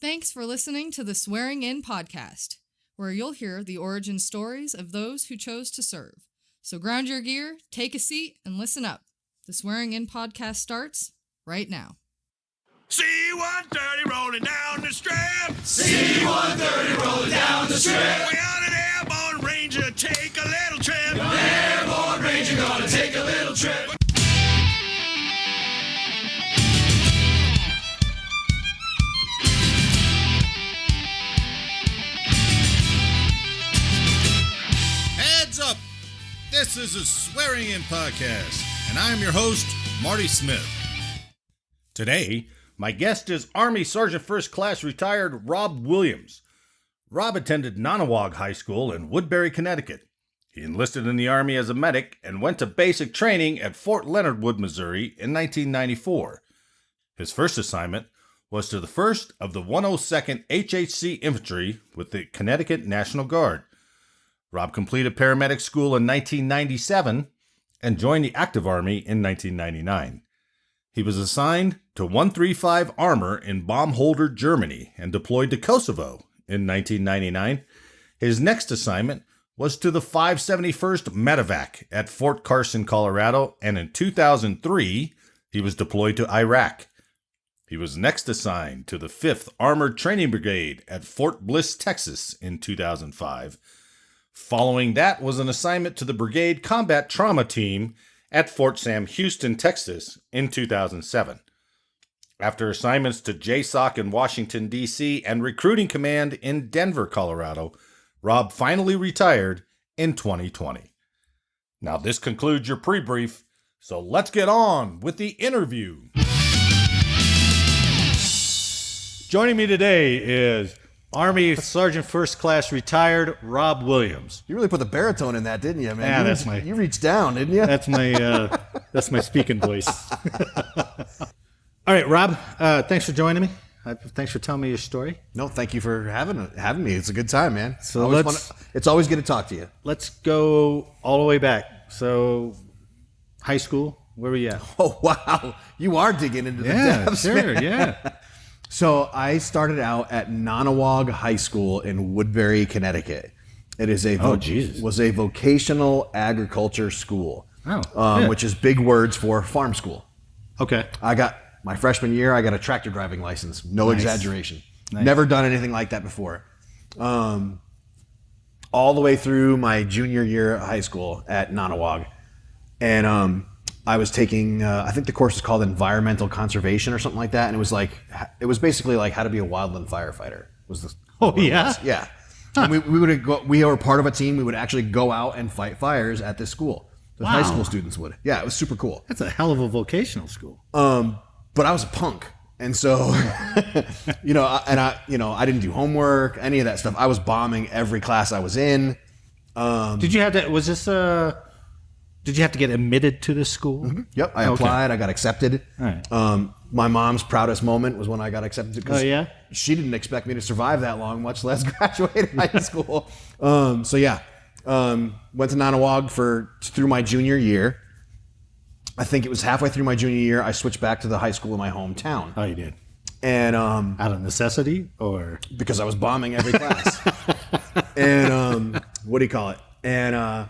Thanks for listening to the Swearing In podcast, where you'll hear the origin stories of those who chose to serve. So ground your gear, take a seat, and listen up. The Swearing In podcast starts right now. C-130 rolling down the strip. C-130 rolling down the strip. We on an airborne ranger, take a little trip. You're an airborne ranger, gonna take a little trip. Heads up! This is a Swearing In podcast, and I am your host, Marty Smith. Today, my guest is Army Sergeant First Class retired Rob Williams. Rob attended Nonnewaug High School in Woodbury, Connecticut. He enlisted in the Army as a medic and went to basic training at Fort Leonard Wood, Missouri in 1994. His first assignment was to the 1st of the 102nd HHC Infantry with the Connecticut National Guard. Rob completed paramedic school in 1997 and joined the active Army in 1999. He was assigned to 135 Armor in Baumholder, Germany, and deployed to Kosovo in 1999. His next assignment was to the 571st MEDEVAC at Fort Carson, Colorado, and in 2003, he was deployed to Iraq. He was next assigned to the 5th Armored Training Brigade at Fort Bliss, Texas in 2005. Following that was an assignment to the Brigade Combat Trauma Team at Fort Sam Houston, Texas in 2007. After assignments to JSOC in Washington, D.C. and Recruiting Command in Denver, Colorado, Rob finally retired in 2020. Now this concludes your pre-brief, so let's get on with the interview. Joining me today is Army Sergeant First Class retired Rob Williams. You really put the baritone in that, didn't you, man? Yeah, that's my. You reached down, didn't you? That's my speaking voice. All right, Rob. Thanks for joining me. Thanks for telling me your story. No, thank you for having me. It's a good time, man. So it's always good to talk to you. Let's go all the way back. So, high school. Where were you at? Oh wow, you are digging into the depths. Sure, man. yeah. So I started out at Nonnewaug High School in Woodbury, Connecticut. It is was a vocational agriculture school, which is big words for farm school. Okay. I got my freshman year. I got a tractor driving license. No exaggeration. Nice. Never done anything like that before. All the way through my junior year of high school at Nonnewaug, and I was taking, I think the course is called Environmental Conservation or something like that. And it was basically like how to be a wildland firefighter. Yeah. And we were part of a team. We would actually go out and fight fires at this school. The high school students would. Yeah, it was super cool. That's a hell of a vocational school. But I was a punk. And so, I didn't do homework, any of that stuff. I was bombing every class I was in. Did you have to, did you have to get admitted to this school? Mm-hmm. Yep, I applied. I got accepted. All right. My mom's proudest moment was when I got accepted. Oh, yeah? She didn't expect me to survive that long, much less graduate high school. Went to Nonnewaug through my junior year. I think it was halfway through my junior year, I switched back to the high school in my hometown. Oh, you did? And out of necessity, or? Because I was bombing every class. And what do you call it? And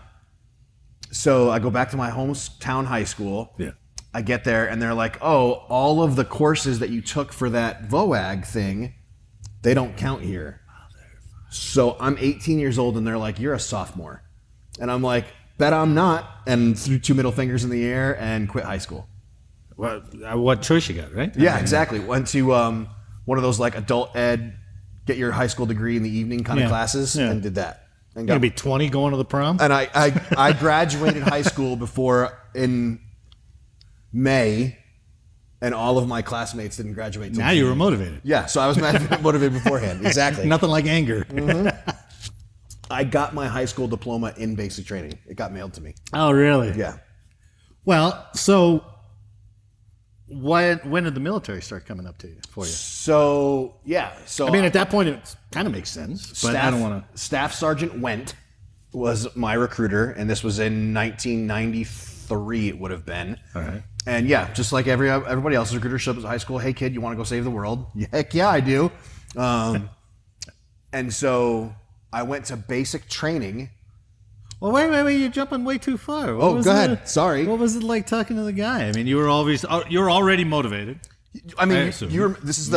so I go back to my hometown high school. Yeah. I get there and they're like, oh, all of the courses that you took for that VOAG thing, they don't count here. So I'm 18 years old and they're like, you're a sophomore. And I'm like, bet I'm not. And threw 2 middle fingers in the air and quit high school. Well, what choice you got, right? Yeah, exactly. Went to one of those like adult ed, get your high school degree in the evening kind of classes and did that. You're going to be 20 going to the prom? And I graduated high school in May, and all of my classmates didn't graduate till Now you were motivated. Yeah, so I was motivated beforehand. Exactly. Nothing like anger. Mm-hmm. I got my high school diploma in basic training. It got mailed to me. Oh, really? Yeah. Well, so when did the military start coming up to you for you? So I mean, at that point, it kind of makes sense. But I don't want to. Staff Sergeant Went was my recruiter, and this was in 1993. It would have been. All right. And yeah, just like everybody else's recruiter showed up at high school. Hey kid, you want to go save the world? Heck yeah, I do. And so I went to basic training. Well, wait, you're jumping way too far. Go ahead. Sorry. What was it like talking to the guy? I mean, you were already motivated. I mean, this is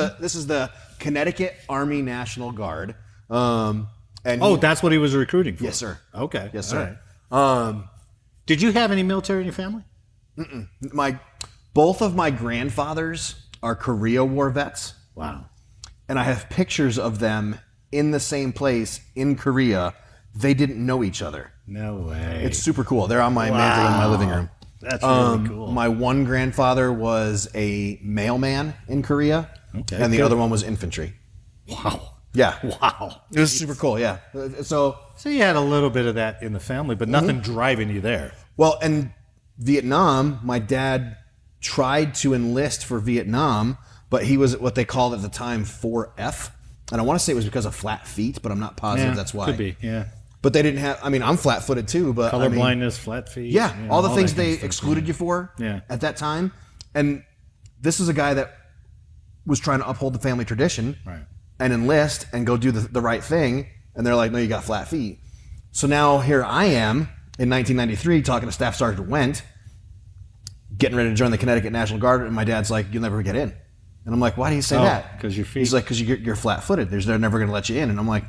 the Connecticut Army National Guard. And that's what he was recruiting for. Yes, sir. Okay. Yes, sir. Right. Did you have any military in your family? Both of my grandfathers are Korea War vets. Wow. And I have pictures of them in the same place in Korea. They didn't know each other. No way. It's super cool. They're on my mantle in my living room. That's really cool. My one grandfather was a mailman in Korea, and the other one was infantry. Wow. Yeah. Wow. It was super cool, yeah. So you had a little bit of that in the family, but nothing driving you there. Well, and Vietnam, my dad tried to enlist for Vietnam, but he was what they called at the time 4F. And I want to say it was because of flat feet, but I'm not positive that's why. Could be, yeah. But they didn't have, I mean, I'm flat-footed too, but color blindness, flat feet. Yeah, all the things they excluded you for at that time. And this is a guy that was trying to uphold the family tradition and enlist and go do the right thing. And they're like, no, you got flat feet. So now here I am in 1993 talking to Staff Sergeant Wendt, getting ready to join the Connecticut National Guard. And my dad's like, you'll never get in. And I'm like, why do you say that? Because your feet. He's like, because you're flat-footed. They're never going to let you in. And I'm like,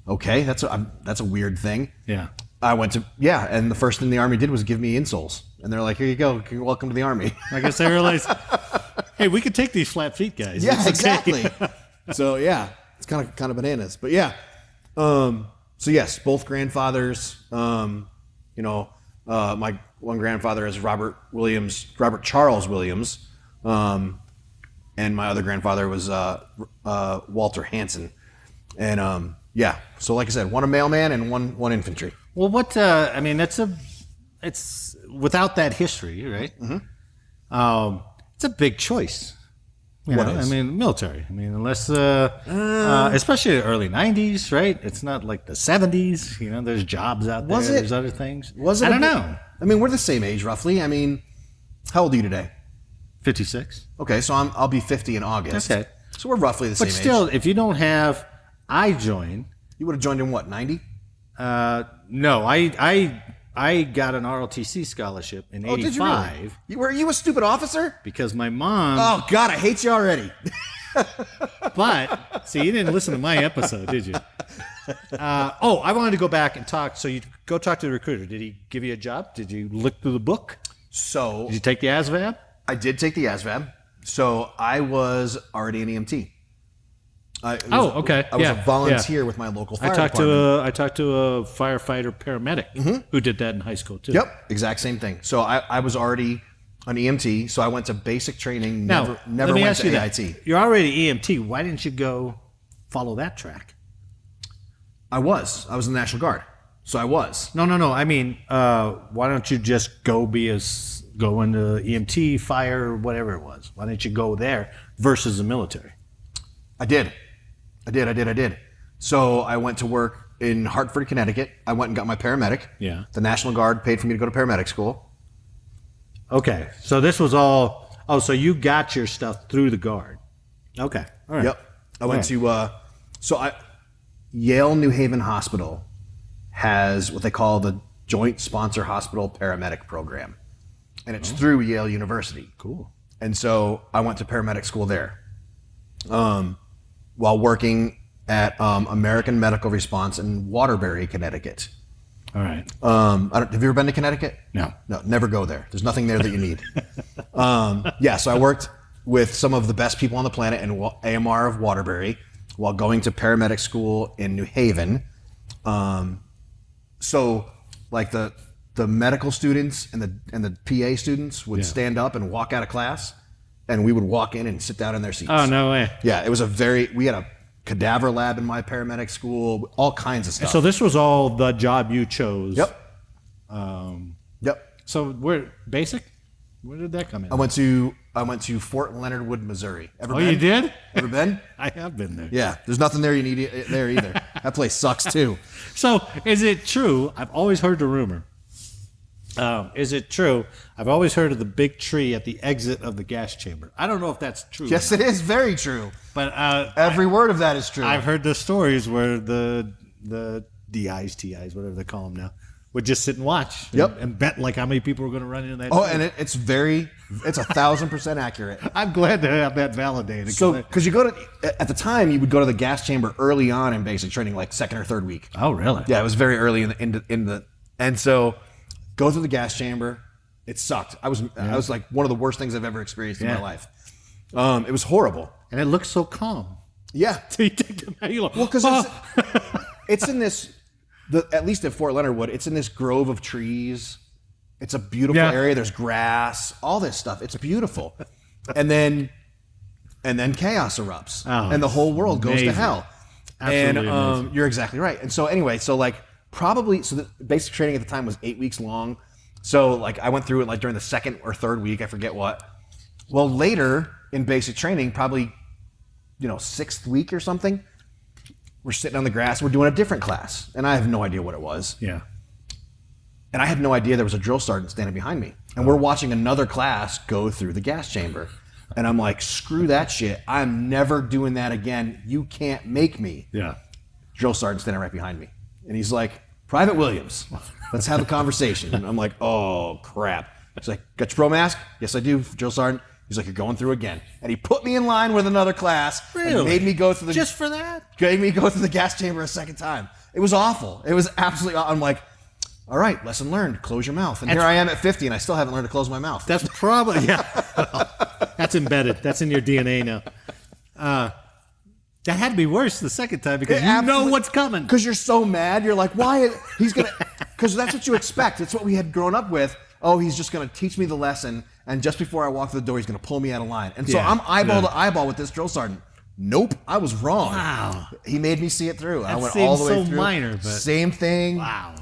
okay, that's a weird thing. Yeah. I went to, and the first thing the Army did was give me insoles. And they're like, here you go. Welcome to the Army. I guess they realized, hey, we could take these flat feet guys. Yeah, exactly. So, it's kind of bananas. But, so, yes, both grandfathers, my one grandfather is Robert Charles Williams, and my other grandfather was Walter Hansen. And, so like I said, one a mailman and one infantry. Well, it's without that history, right? Mm-hmm. It's a big choice. Military. Unless, especially the early 90s, right? It's not like the 70s. There's jobs out there. There's other things. Was it? I don't know. We're the same age, roughly. How old are you today? 56. Okay, so I'll be 50 in August. Okay. So we're roughly the same age. But still, if you don't have... I joined. You would have joined in what, 90? No, I got an ROTC scholarship in 85. Did you really? Were you a stupid officer? Because my mom... Oh, God, I hate you already. But, see, you didn't listen to my episode, did you? I wanted to go back and talk. So you go talk to the recruiter. Did he give you a job? Did you look through the book? So... Did you take the ASVAB? I did take the ASVAB. So I was already an EMT. Okay. I was a volunteer with my local fire department. I talked to a firefighter paramedic who did that in high school too. Yep, exact same thing. So I was already an EMT. So I went to basic training. Never went to AIT. That. You're already EMT. Why didn't you go follow that track? I was in the National Guard. So I was. No. Why don't you just go into EMT, fire, whatever it was? Why didn't you go there versus the military? I did. So I went to work in Hartford, Connecticut. I went and got my paramedic. Yeah. The National Guard paid for me to go to paramedic school. Okay. So this was all... Oh, so you got your stuff through the Guard. Okay. All right. Yep. I went to... Yale New Haven Hospital has what they call the Joint Sponsor Hospital Paramedic Program. And it's through Yale University. Cool. And so I went to paramedic school there. While working at American Medical Response in Waterbury, Connecticut. All right. Have you ever been to Connecticut? No, never go there. There's nothing there that you need. So I worked with some of the best people on the planet in AMR of Waterbury while going to paramedic school in New Haven. So like the medical students and the PA students would stand up and walk out of class. And we would walk in and sit down in their seats. Oh, no way. Yeah, it was we had a cadaver lab in my paramedic school, all kinds of stuff. So this was all the job you chose. Yep. So where did that come in? I went to Fort Leonard Wood, Missouri. Ever been? You did? Ever been? I have been there. Yeah, there's nothing there you need there either. That place sucks too. So is it true? I've always heard the rumor Is it true? I've always heard of the big tree at the exit of the gas chamber. I don't know if that's true. Yes, it is very true. But every word of that is true. I've heard the stories where the DIs, TIs, whatever they call them now, would just sit and watch. And bet like how many people were going to run into that tree. And it's 1,000% accurate. I'm glad to have that validated. So, because you go to, at the time, you would go to the gas chamber early on in basic training, like second or third week. Oh, really? Yeah, it was very early and so go through the gas chamber. It sucked. I was like one of the worst things I've ever experienced in my life. It was horrible. And it looks so calm. Yeah. So you take them out, you're like, well, because it's in this, at least at Fort Leonard Wood, it's in this grove of trees. It's a beautiful area. There's grass, all this stuff. It's beautiful. And then chaos erupts. And the whole world goes to hell. Absolutely and amazing. You're exactly right. And so anyway, so like the basic training at the time was 8 weeks long. So like I went through it like during the second or third week, I forget what. Well, later in basic training, probably, sixth week or something, we're sitting on the grass, we're doing a different class. And I have no idea what it was. Yeah. And I had no idea there was a drill sergeant standing behind me. And we're watching another class go through the gas chamber. And I'm like, screw that shit. I'm never doing that again. You can't make me. Yeah. Drill sergeant standing right behind me. And he's like, Private Williams, let's have a conversation. And I'm like, oh, crap. He's like, got your pro mask? Yes, I do, drill sergeant. He's like, you're going through again. And he put me in line with another class. Really? And made me go through Just for that? Made me go through the gas chamber a second time. It was awful. It was absolutely awful. I'm like, all right, lesson learned. Close your mouth. And here I am at 50, and I still haven't learned to close my mouth. That's probably, that's embedded. That's in your DNA now. That had to be worse the second time because you know what's coming. Because you're so mad. You're like, why? He's going to... Because that's what you expect. It's what we had grown up with. Oh, he's just going to teach me the lesson, and just before I walk through the door, he's going to pull me out of line. And so I'm eyeball to eyeball with this drill sergeant. Nope, I was wrong. Wow. He made me see it through. That I went all the way so through. Minor, but same thing. Wow.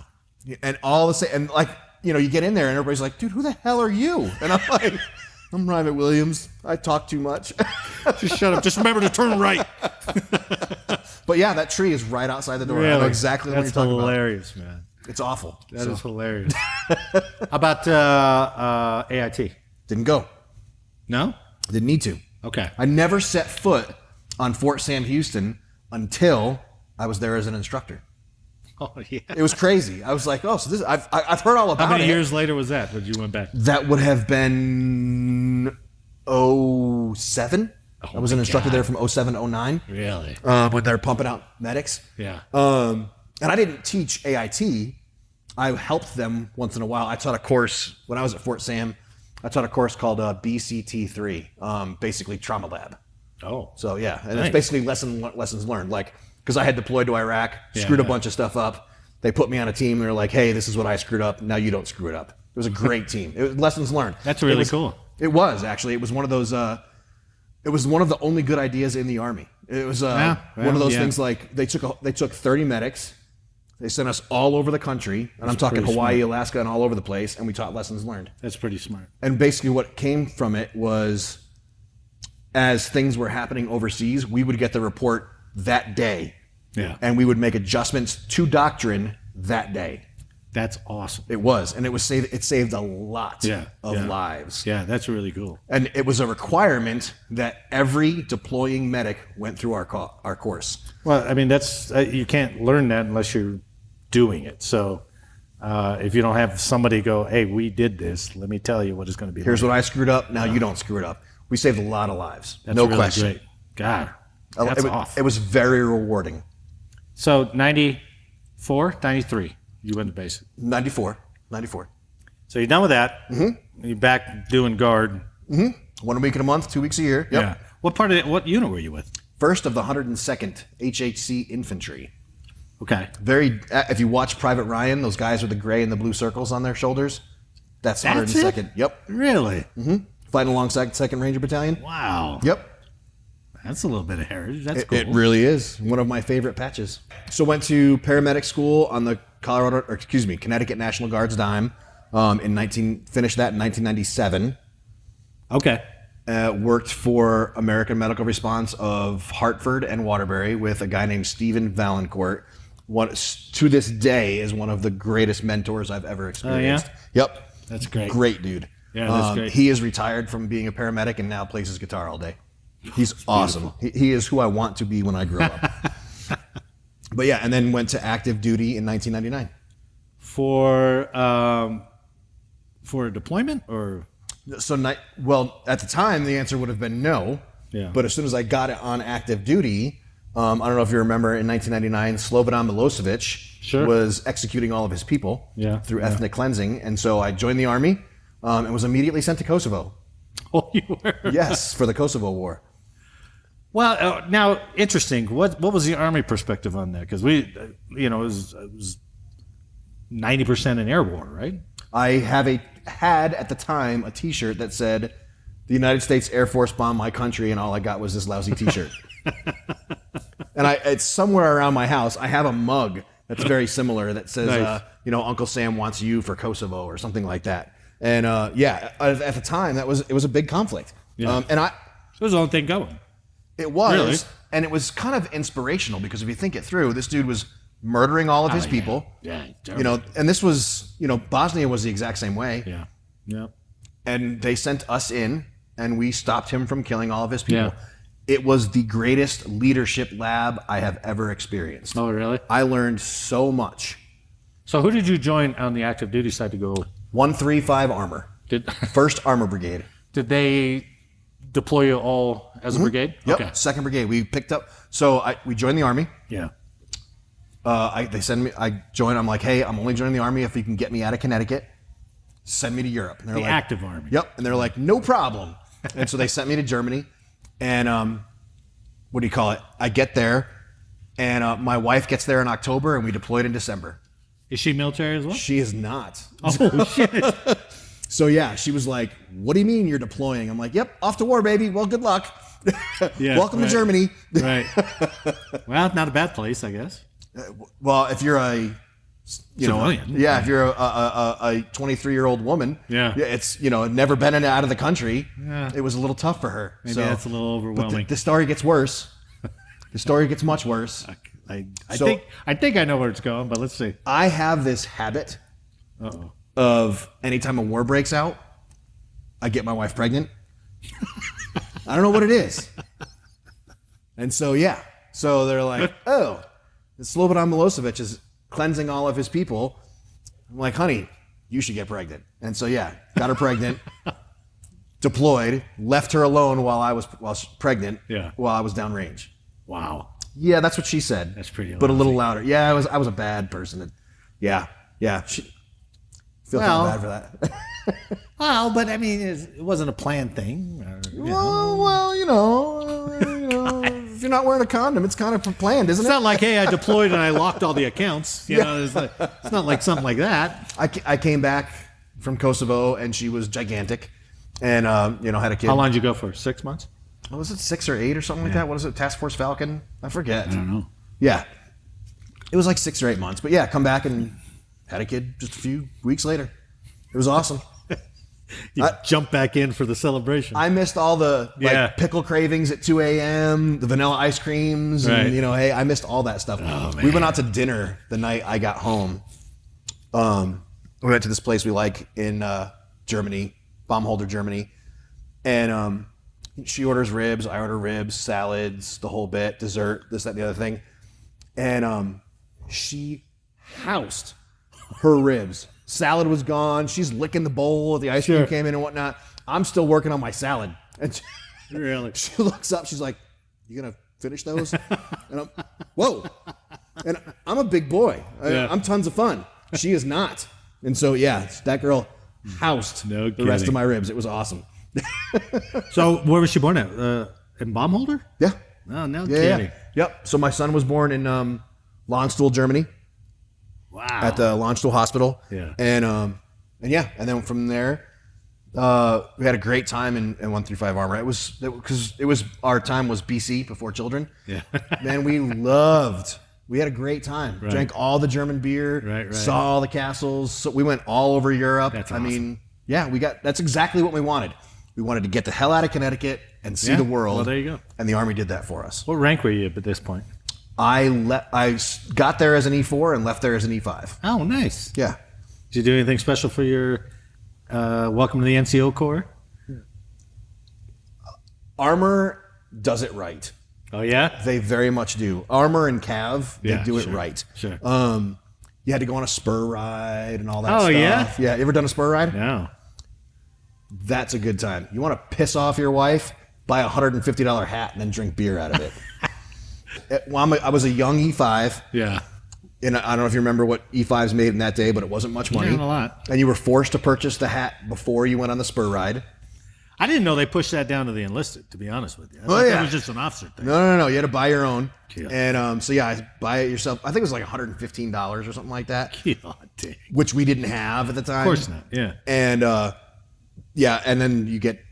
And all the same, and like, you get in there and everybody's like, dude, who the hell are you? And I'm like, I'm Private Williams. I talk too much. Just shut up. Just remember to turn right. But yeah, that tree is right outside the door. Really? I know exactly what you're talking about. That's hilarious, man. It's awful. That is hilarious. How about AIT? Didn't go. No? Didn't need to. Okay. I never set foot on Fort Sam Houston until I was there as an instructor. Oh, yeah. It was crazy. I was like, oh, so this I've heard all about it. How many years later was that when you went back? That would have been 07. I was an instructor there from 07 to 09. Really? When they're pumping out medics. Yeah. And I didn't teach AIT. I helped them once in a while. I taught a course when I was at Fort Sam. I taught a course called BCT3, basically trauma lab. Oh. So yeah, and nice. it's basically lessons learned. Like, because I had deployed to Iraq, screwed a bunch of stuff up. They put me on a team. They're like, hey, this is what I screwed up. Now you don't screw it up. It was a great team. It was lessons learned. That's really cool. It was actually. It was one of those. It was one of the only good ideas in the Army. It was one of those things like they took 30 medics. They sent us all over the country, and I'm talking Hawaii, Alaska, and all over the place, and we taught lessons learned. That's pretty smart. And basically what came from it was, as things were happening overseas, we would get the report that day. Yeah. And we would make adjustments to doctrine that day. That's awesome. It was. And it saved a lot of lives. Yeah, that's really cool. And it was a requirement that every deploying medic went through our course. Well, I mean, that's you can't learn that unless you're doing it. So if you don't have somebody go, hey, we did this, let me tell you what it's going to be. Here's what I screwed up. Now you don't screw it up. We saved a lot of lives. That's no really question. Great. God, that's awesome. It was very rewarding. So 94, 93, you went to basic. 94. So you're done with that. Mm-hmm. You're back doing guard. Mm-hmm. 1 week in a month, 2 weeks a year. Yep. Yeah. What unit were you with? First of the 102nd HHC Infantry. Okay. If you watch Private Ryan, those guys with the gray and the blue circles on their shoulders, that's 102nd. It? Yep. Really? Mm-hmm. Fighting alongside 2nd Ranger Battalion. Wow. Yep. That's a little bit of heritage. That's cool. It really is. One of my favorite patches. So went to paramedic school on the Connecticut National Guard's dime. Finished that in 1997. Okay. Worked for American Medical Response of Hartford and Waterbury with a guy named Stephen Valancourt. to this day is one of the greatest mentors I've ever experienced. Yep. That's great. Great dude. Yeah, that's great. He is retired from being a paramedic and now plays his guitar all day. He's awesome. He is who I want to be when I grow up. But yeah, and then went to active duty in 1999. For a deployment or? So, well, at the time, the answer would have been no. Yeah. But as soon as I got it on active duty, I don't know if you remember, in 1999, Slobodan Milosevic was executing all of his people through ethnic cleansing. And so I joined the Army and was immediately sent to Kosovo. Oh, you were? Yes, for the Kosovo War. Well, now, interesting. What was the Army perspective on that? Because it was 90% an air war, right? I had at the time a T-shirt that said, "The United States Air Force bombed my country," and all I got was this lousy T-shirt. And it's somewhere around my house. I have a mug that's very similar that says, Nice. "Uncle Sam wants you for Kosovo" or something like that. And at the time it was a big conflict. Yeah. And It was the only thing going. it was, Really? and it was kind of inspirational because if you think it through, this dude was murdering all of his people. Yeah. And this was, Bosnia was the exact same way. Yeah. Yeah. And they sent us in, and we stopped him from killing all of his people. Yeah. It was the greatest leadership lab I have ever experienced. Oh, really? I learned so much. So who did you join on the active duty side to go? 135 Armor. Did 1st Armor Brigade. Did they deploy you all as a brigade? Yep. Okay. 2nd Brigade. We picked up. So we joined the Army. Yeah. They send me. I join. I'm like, hey, I'm only joining the Army if you can get me out of Connecticut. Send me to Europe. And they're The like, active Army. Yep. And they're like, no problem. And so they sent me to Germany. And what do you call it? I get there, and my wife gets there in October, and we deployed in December. Is she military as well? She is not. Oh, shit. So yeah, she was like, "What do you mean you're deploying?" I'm like, "Yep, off to war, baby. Well, good luck. Yeah, Welcome to right. Germany." Right. Well, not a bad place, I guess. Well, if you're Civilian. if you're a 23-year-old woman, it's never been out of the country. Yeah. It was a little tough for her. Maybe so, that's a little overwhelming. But the story gets worse. The story gets much worse. I So- think I know where it's going, but let's see. I have this habit Uh-oh. of anytime a war breaks out, I get my wife pregnant. I don't know what it is. And so, so they're like, "Oh, Slobodan Milosevic is cleansing all of his people." I'm like, "Honey, you should get pregnant." And so, got her pregnant, deployed, left her alone while she's pregnant, while I was downrange. Wow. Yeah, that's what she said. That's pretty But a little lousy. louder. Yeah, I was a bad person. Yeah. Feel kind of bad for that. Well, but I mean, it wasn't a planned thing. Well, if you're not wearing a condom, it's kind of planned, isn't It's it? not like, hey, I deployed and I locked all the accounts. It's not like something like that. I came back from Kosovo, and she was gigantic, and had a kid. How long did you go for? 6 months? What was it, 6 or 8 or something like that? What is it, Task Force Falcon? I forget. I don't know. Yeah, it was like 6 or 8 months, but come back and had a kid just a few weeks later. It was awesome. You jump back in for the celebration. I missed all the pickle cravings at 2 a.m., the vanilla ice creams, and hey, I missed all that stuff. Oh, man. We went out to dinner the night I got home. We went to this place we like in Germany, Baumholder, Germany, and she orders ribs, I order ribs, salads, the whole bit, dessert, this, that, and the other thing, and she housed her ribs. Salad was gone. She's licking the bowl. The ice cream came in and whatnot. I'm still working on my salad. And Really? she looks up. She's like, "You gonna finish those?" And I'm, whoa. And I'm a big boy. I'm tons of fun. She is not. And so that girl housed No the rest kidding. of my ribs. It was awesome. So where was she born at? In Baumholder? Yeah. Oh, no Yeah. kidding. Yep. So my son was born in Landstuhl, Germany. Wow. At the Landstuhl Hospital. Yeah. And then from there, we had a great time in 135 Armor. It was our time was BC, before children. Yeah. Man, we had a great time. Right. Drank all the German beer. Right. Saw all the castles. So we went all over Europe. That's I awesome. mean, that's exactly what we wanted. We wanted to get the hell out of Connecticut and see Yeah. the world. Well, there you go. And the Army did that for us. What rank were you at this point? I got there as an E4 and left there as an E5. Oh, nice. Yeah. Did you do anything special for your welcome to the NCO Corps? Armor does it right. Oh, yeah? They very much do. Armor and Cav, they do it right. Sure. You had to go on a spur ride and all that Oh, stuff. yeah? Yeah. You ever done a spur ride? No. That's a good time. You want to piss off your wife? Buy a $150 hat and then drink beer out of it. I was a young E5. Yeah. And I don't know if you remember what E5s made in that day, but it wasn't much money. Yeah, a lot. And you were forced to purchase the hat before you went on the spur ride. I didn't know they pushed that down to the enlisted, to be honest with you. I Oh, thought yeah. That was just an officer thing. No. You had to buy your own. Yeah. And so, yeah, buy it yourself. I think it was like $115 or something like that, God dang. which we didn't have at the time. Of course not, yeah. And, yeah, and then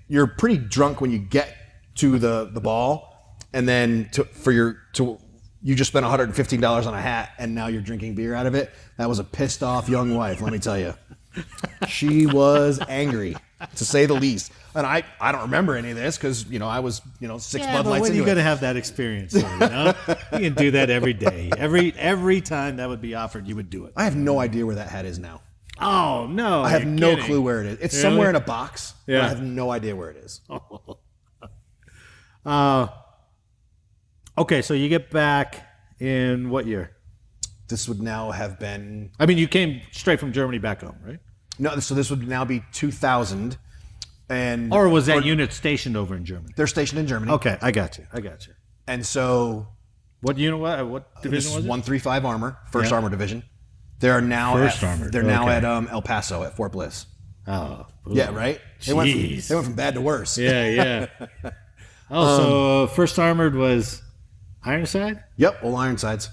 you're pretty drunk when you get to the ball. And then you just spent $115 on a hat, and now you're drinking beer out of it. That was a pissed off young wife, let me tell you. She was angry, to say the least. And I don't remember any of this because, I was, 6 Bud Lights when into you it. got to have that experience, though, You can do that every day. Every time that would be offered, you would do it. I have no idea where that hat is now. Oh, no. I have you're no kidding. clue where it is. It's Really? somewhere in a box. But Yeah. I have no idea where it is. Okay, so you get back in what year? This would now have been... I mean, you came straight from Germany back home, right? No, so this would now be 2000. And Or was that unit stationed over in Germany? they're stationed in Germany. Okay, I got you. And so What unit? What this division is was it? 135 Armor, 1st Yeah. Armor Division. They are now First Armored, okay. at El Paso at Fort Bliss. Oh, Yeah, right? They Jeez. went from bad to worse. Yeah. Oh, so First Armored was Ironside? Yep, old Ironsides.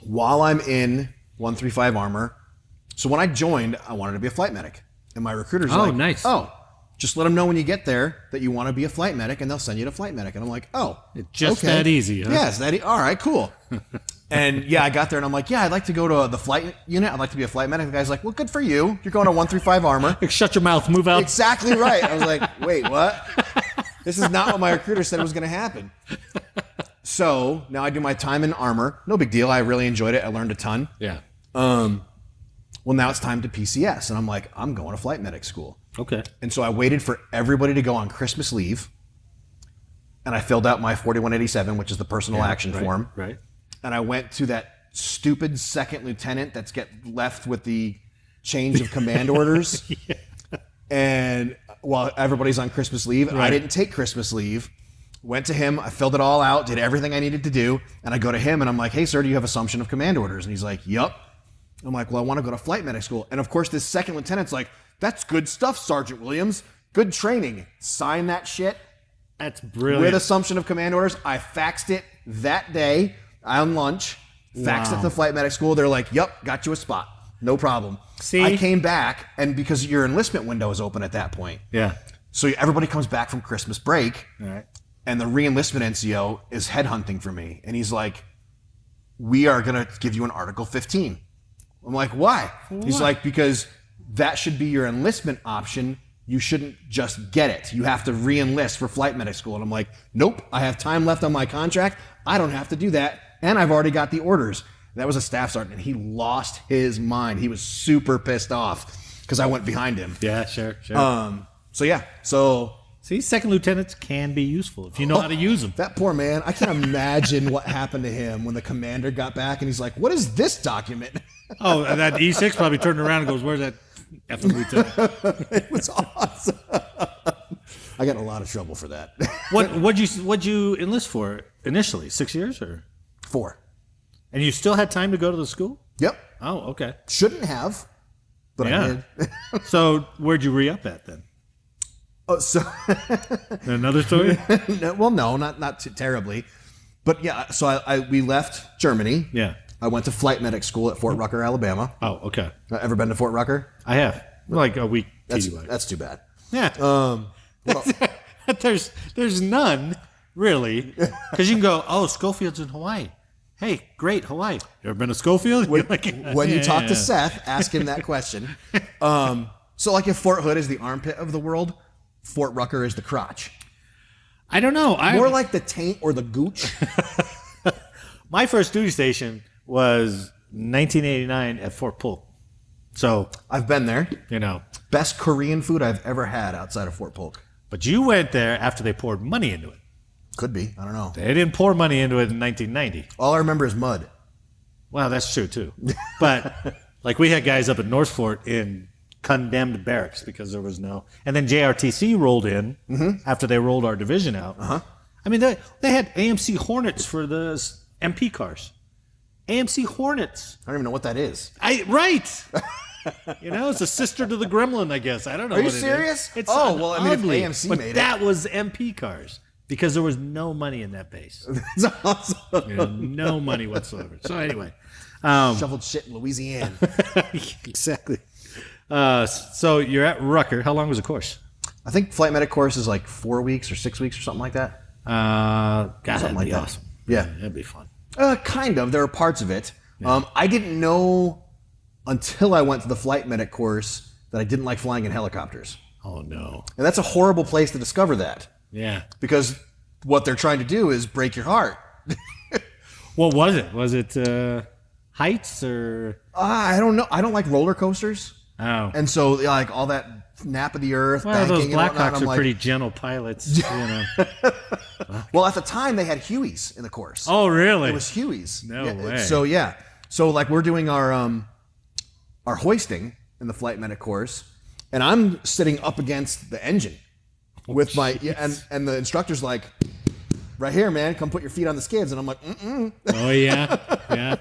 While I'm in 135 Armor, so when I joined, I wanted to be a flight medic. And my recruiter's Oh, like, nice. oh, just let them know when you get there that you want to be a flight medic, and they'll send you to flight medic. And I'm like, oh. Just that easy, huh? Yeah, it's that all right, cool. And yeah, I got there, and I'm like, yeah, I'd like to go to the flight unit. I'd like to be a flight medic. The guy's like, well, good for you. You're going to 135 Armor. Like, shut your mouth, move out. Exactly right. I was like, wait, what? This is not what my recruiter said was going to happen. So now I do my time in Armor. No big deal. I really enjoyed it. I learned a ton. Yeah. Well, now it's time to PCS. And I'm like, I'm going to flight medic school. Okay. And so I waited for everybody to go on Christmas leave. And I filled out my 4187, which is the personal action form. Right. And I went to that stupid second lieutenant that's left with the change of command orders. And while everybody's on Christmas leave, I didn't take Christmas leave. Went to him, I filled it all out, did everything I needed to do, and I go to him and I'm like, hey, sir, do you have assumption of command orders? And he's like, yup. I'm like, well, I want to go to flight medic school. And of course, this second lieutenant's like, that's good stuff, Sergeant Williams. Good training. Sign that shit. That's brilliant. With assumption of command orders. I faxed it that day on lunch. Faxed it to the flight medic school. They're like, yup, got you a spot. No problem. See? I came back, and because your enlistment window is open at that point. Yeah. So everybody comes back from Christmas break. All right. And the re-enlistment NCO is headhunting for me. And he's like, we are going to give you an Article 15. I'm like, why? He's like, because that should be your enlistment option. You shouldn't just get it. You have to re-enlist for flight medic school. And I'm like, nope, I have time left on my contract. I don't have to do that. And I've already got the orders. That was a staff sergeant, and he lost his mind. He was super pissed off because I went behind him. Yeah, sure. So See, second lieutenants can be useful if you know how to use them. that poor man, I can't imagine what happened to him when the commander got back and he's like, what is this document? Oh, and that E6 probably turned around and goes, where's that effing lieutenant? It was awesome. I got in a lot of trouble for that. What'd you enlist for initially? 6 years or? 4. And you still had time to go to the school? Yep. Oh, okay. Shouldn't have, but I did. So where'd you re-up at then? Oh, so Another story? well, no, not too terribly, but yeah. So we left Germany. Yeah. I went to flight medic school at Fort Rucker, Alabama. Oh, okay. Ever been to Fort Rucker? I have. Like a week. That's too bad. Yeah. There's none, really. Because you can go, oh, Schofield's in Hawaii. Hey, great, Hawaii. You ever been to Schofield? When you talk to Seth, ask him that question. So like if Fort Hood is the armpit of the world, Fort Rucker is the crotch. I don't know. More like the taint or the gooch. My first duty station was 1989 at Fort Polk. So, I've been there. you know, Best Korean food I've ever had outside of Fort Polk. but you went there after they poured money into it. Could be. I don't know. They didn't pour money into it in 1990. All I remember is mud. Well, that's true too. But like we had guys up at North Fort in condemned barracks because there was no. And then JRTC rolled in after they rolled our division out. I mean, they had AMC Hornets for the MP cars. AMC Hornets. I don't even know what that is. Right. You know, it's a sister to the Gremlin, I guess. I don't know. Are you what it is. serious? It's Oh, well, I mean, if ugly, AMC but made it. that was MP cars because there was no money in that base. That's awesome. You know, no money whatsoever. So anyway, Shoveled shit in Louisiana. exactly. So you're at Rucker. How long was the course? I think flight medic course is like 4 weeks or 6 weeks or something like that. God, that'd like be that. awesome. Yeah. That'd be fun. Kind of. There are parts of it. I didn't know until I went to the flight medic course that I didn't like flying in helicopters. Oh no. And that's a horrible place to discover that. Yeah. Because what they're trying to do is break your heart. What was it? Was it heights or? I don't know. I don't like roller coasters. Oh. And so, like, all that nap of the earth, Well, banking those and whatnot, Blackhawks I'm are like, pretty gentle pilots. You know. well, at the time, they had Hueys in the course. Oh, really? It was Hueys. No Yeah, way. So, yeah. So, like, we're doing our hoisting in the flight medic course, and I'm sitting up against the engine with my, and the instructor's like, right here, man, come put your feet on the skids. And I'm like, Oh yeah. Yeah.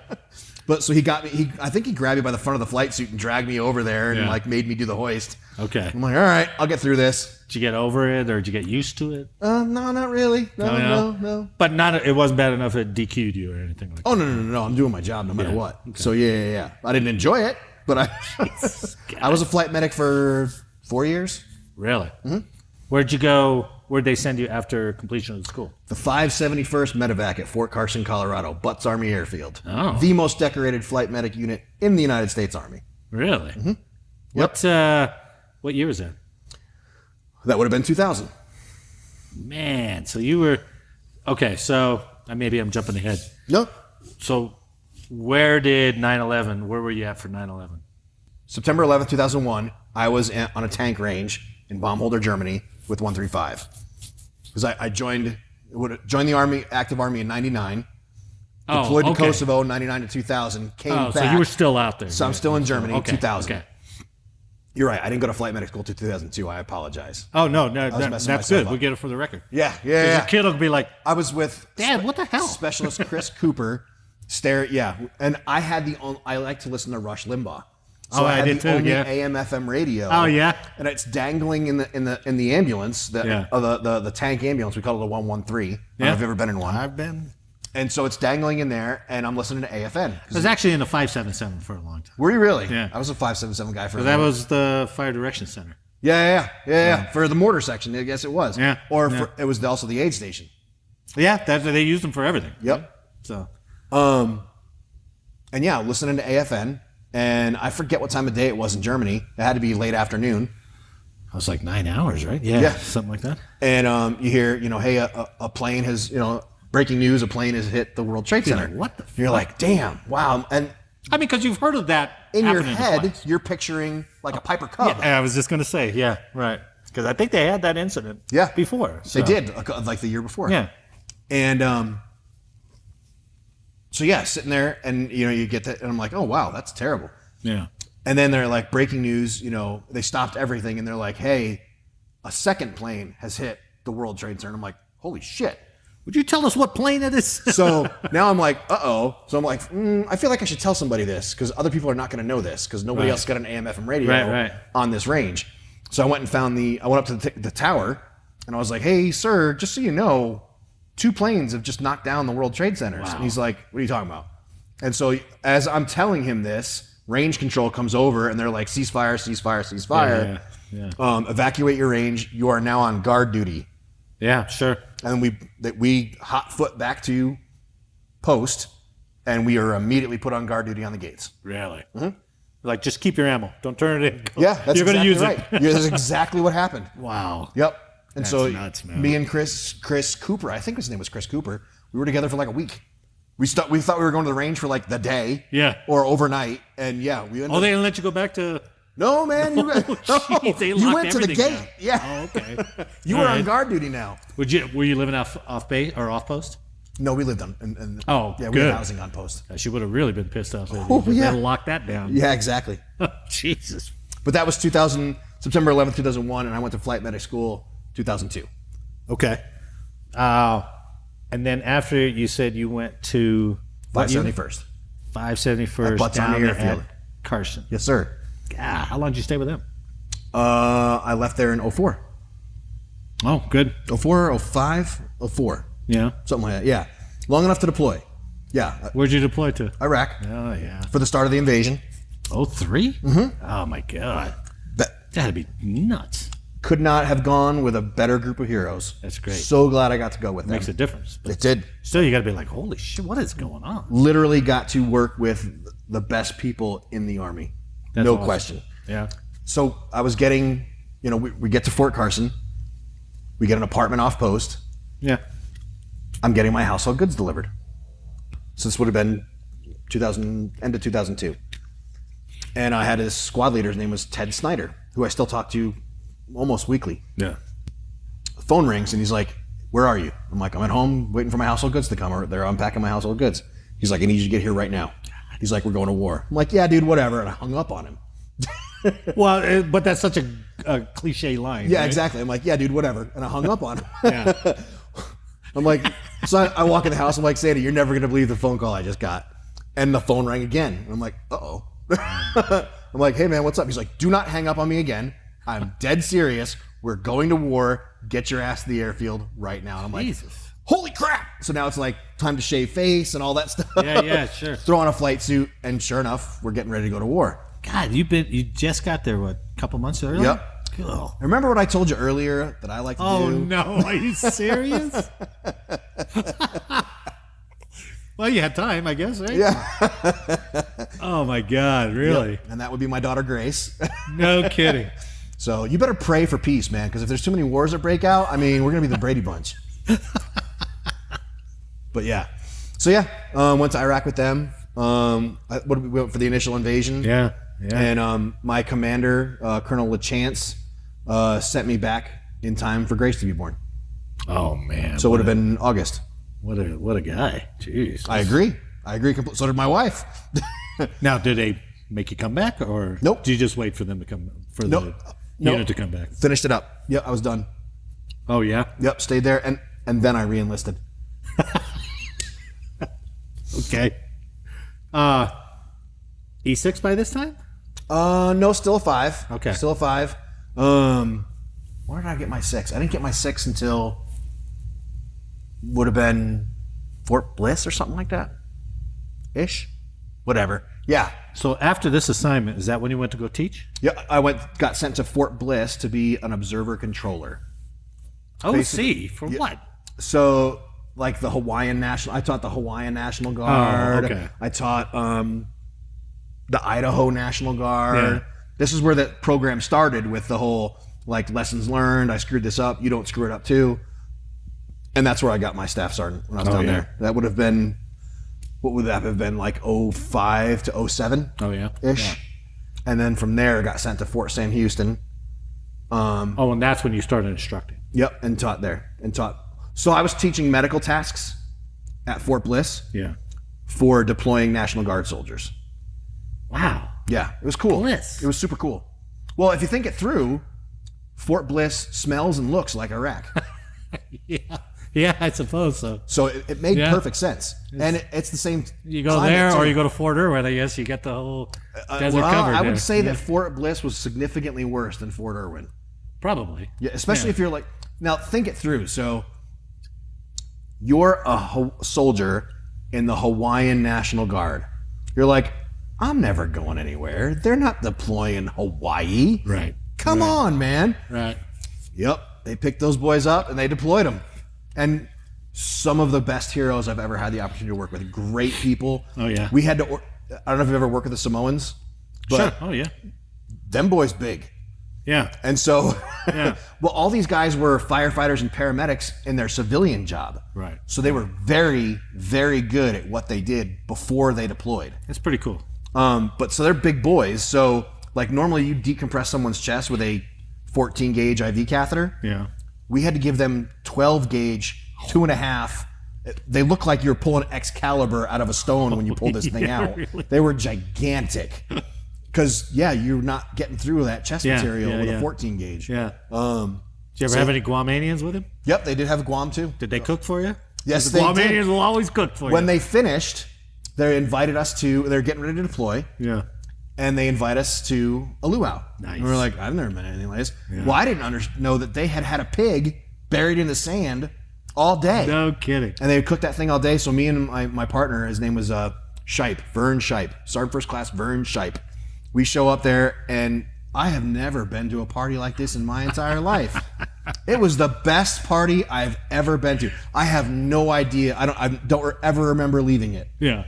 But so he got me, I think he grabbed me by the front of the flight suit and dragged me over there and Yeah. like made me do the hoist. Okay. I'm like, all right, I'll get through this. Did you get over it or did you get used to it? No, not really. No. But it wasn't bad enough it DQ'd you or anything like that. Oh, no. I'm doing my job no matter Yeah. what. Okay. So, yeah. I didn't enjoy it, but I was a flight medic for 4 years. Really? Mm-hmm. Where'd you go? Where'd they send you after completion of the school? The 571st MEDEVAC at Fort Carson, Colorado, Butts Army Airfield. Oh. The most decorated flight medic unit in the United States Army. Really? Mm-hmm. What year was that? That would have been 2000. Man, so you were okay. So maybe I'm jumping ahead. No. So where did 9/11? Where were you at for 9/11? September 11th, 2001, I was on a tank range in Baumholder, Germany with 135. Because I joined the Army, active Army in 99. Deployed to Kosovo 99 to 2000. Came back. So you were still out there. So I'm still in Germany in 2000. Okay. You're right. I didn't go to flight medic school till 2002. I apologize. Oh, no. messing That's myself good. up. We get it for the record. Yeah. The kid will be like, I was with Dad, what the hell? Specialist Chris Cooper. And I had I like to listen to Rush Limbaugh. So I had did the too, only yeah. AM/FM radio. Oh, yeah? And it's dangling in the ambulance, the tank ambulance. We call it a 113. I don't know if you've ever been in one. I've been. And so it's dangling in there, and I'm listening to AFN. I was actually in the 577 for a long time. Were you really? Yeah. I was a 577 guy for a That while. was the Fire Direction Center. Yeah. For the mortar section, I guess it was. Yeah. Or it was also the aid station. Yeah, they used them for everything. Yep. So. And yeah, listening to AFN, and I forget what time of day it was in Germany. It had to be late afternoon. I was like 9 hours, right? Yeah. Something like that. And you hear, hey, a plane has, breaking news, a plane has hit the World Trade Center. Like, what the fuck? You're like, damn, wow. And I mean, because you've heard of that in your happening head, twice. you're picturing like a Piper Cub. Yeah, I was just going to say, yeah, right. Because I think they had that incident before. So. They did, like the year before. Yeah. And so, yeah, sitting there, and, you get that, and I'm like, oh, wow, that's terrible. Yeah. And then they're like, breaking news, they stopped everything, and they're like, hey, a second plane has hit the World Trade Center. I'm like, holy shit. Would you tell us what plane it is? So now I'm like, uh-oh. So I'm like, I feel like I should tell somebody this, because other people are not going to know this, because nobody else got an AM/FM radio on this range. So I went up to the tower, and I was like, hey, sir, just so you know, 2 planes have just knocked down the World Trade Centers. Wow. And he's like, what are you talking about? And so as I'm telling him this, range control comes over, and they're like, ceasefire. Yeah. Evacuate your range. You are now on guard duty. Yeah, sure. And we hot foot back to post, and we are immediately put on guard duty on the gates. Really? Mm-hmm. Like, just keep your ammo. Don't turn it in. Yeah, that's You're going to use right. it. That's exactly what happened. Wow. Yep. And That's so nuts, man. me and Chris Cooper, I think his name was Chris Cooper, we were together for like a week. We thought we were going to the range for like the day, or overnight, and we ended they didn't let you go back to. No, man, you, They you went to the everything gate. down. Yeah. Oh, okay. You All were right. on guard duty now. Were you living off base or off post? No, we lived on. And Oh, yeah, we good. had housing on post. She would have really been pissed off. Oh, yeah. They locked that down. Yeah, exactly. Jesus. But that was September 11th, 2001, and I went to flight medic school 2002. Okay. And then after you said you went to 571st. 571st At Butts down Army at Airfield. Carson. Yes, sir. How long did you stay with them? I left there in 04. Oh, good. 04, 05, 04. Yeah. Something like that. Yeah. Long enough to deploy. Yeah. Where'd you deploy to? Iraq. Oh, yeah. For the start of the invasion. 03? Mm-hmm. Oh, my God. That'd be nuts. Could not have gone with a better group of heroes. That's great. So glad I got to go with them. Makes a difference. But It did. still, you got to be like, holy shit, what is going on? Literally got to work with the best people in the Army. That's no awesome. question. Yeah. So I was getting, we get to Fort Carson. We get an apartment off post. Yeah. I'm getting my household goods delivered. So this would have been end of 2002. And I had his squad leader. His name was Ted Snyder, who I still talk to almost weekly. Yeah. Phone rings and he's like, "Where are you?" I'm like, "I'm at home waiting for my household goods to come. Or they're unpacking my household goods." He's like, "I need you to get here right now." He's like, "We're going to war." I'm like, "Yeah, dude, whatever." And I hung up on him. Well, but that's such a cliche line. Yeah, right? exactly. I'm like, "Yeah, dude, whatever." And I hung up on him. Yeah. I'm like, so I walk in the house. I'm like, "Sadie, you're never going to believe the phone call I just got." And the phone rang again. And I'm like, "Uh-oh." I'm like, "Hey, man, what's up?" He's like, "Do not hang up on me again. I'm dead serious. We're going to war. Get your ass to the airfield right now." And I'm like, Jesus. "Holy crap." So now it's like time to shave face and all that stuff. Yeah, sure. Throw on a flight suit. And sure enough, we're getting ready to go to war. God, you just got there, what, a couple months earlier? Yep. Cool. Remember what I told you earlier that I like to do? Oh, no. Are you serious? Well, you had time, I guess, right? Yeah. Oh, my God. Really? And that would be my daughter, Grace. No kidding. So you better pray for peace, man, because if there's too many wars that break out, I mean, we're going to be the Brady Bunch. But yeah. So yeah, went to Iraq with them. We went for the initial invasion. Yeah. And my commander, Colonel LaChance, sent me back in time for Grace to be born. Oh, man. So it would have been August. What a guy. Jeez. I agree. So did my wife. Now, did they make you come back, or Nope. did you just wait for them to come, for Nope. the unit to come back? Finished it up. Yep, I was done. Oh, yeah? Yep, stayed there, and then I re-enlisted. Okay. E6 by this time? No, still a 5. Okay. Still a 5. Where did I get my 6? I didn't get my 6 until would have been Fort Bliss or something like that. Ish. Whatever. Yeah. So after this assignment, is that when you went to go teach? Yeah, got sent to Fort Bliss to be an observer controller. Oh, Basically- see. For what? So, like the Hawaiian National, I taught the Hawaiian National Guard. Oh, okay. I taught the Idaho National Guard. Yeah. This is where the program started with the whole like lessons learned. I screwed this up. You don't screw it up too. And that's where I got my staff sergeant when I was down yeah. there. That would have been, what would that have been, like 05 to 07 Oh, yeah. ish. Yeah. And then from there, I got sent to Fort Sam Houston. Oh, and that's when you started instructing. Yep, and taught there. So I was teaching medical tasks at Fort Bliss Yeah. for deploying National Guard soldiers. Wow. Yeah, it was cool. Bliss. It was super cool. Well, if you think it through, Fort Bliss smells and looks like Iraq. Yeah, I suppose so. So it made Yeah. perfect sense. And it's the same. You go climate, there, too. or you go to Fort Irwin. I guess you get the whole desert Well, covered. I there. would say Yeah. that Fort Bliss was significantly worse than Fort Irwin. Probably. Yeah, especially Yeah. if you're like, now think it through. So you're a soldier in the Hawaiian National Guard. You're like, I'm never going anywhere. They're not deploying Hawaii. Right. Come on, man. Right. Yep. They picked those boys up and they deployed them. And some of the best heroes I've ever had the opportunity to work with. Great people. Oh, yeah. We had to, I don't know if you've ever worked with the Samoans, but Sure. Oh, yeah. them boys big. Yeah. And so, Yeah. well, all these guys were firefighters and paramedics in their civilian job. Right. So they were very, very good at what they did before they deployed. It's pretty cool. But so they're big boys. So like normally you decompress someone's chest with a 14 gauge IV catheter. Yeah. We had to give them 12 gauge, 2.5. They look like you're pulling Excalibur out of a stone when you pull this thing out. Really? They were gigantic. Because, you're not getting through that chest material with a 14 gauge. Yeah. Did you ever have any Guamanians with him? Yep, they did have a Guam too. Did they cook for you? Yes, the they Guamanians did. will always cook for you. When they finished, they invited us to, they're getting ready to deploy. Yeah. And they invite us to a luau. Nice. And we're like, I've never been anything like this. Yeah. Well, I didn't know that they had a pig buried in the sand all day. No kidding. And they would cook that thing all day. So me and my partner, his name was Shipe, Vern Shipe, Sergeant First Class Vern Shipe. We show up there, and I have never been to a party like this in my entire life. It was the best party I've ever been to. I have no idea. I don't ever remember leaving it. Yeah.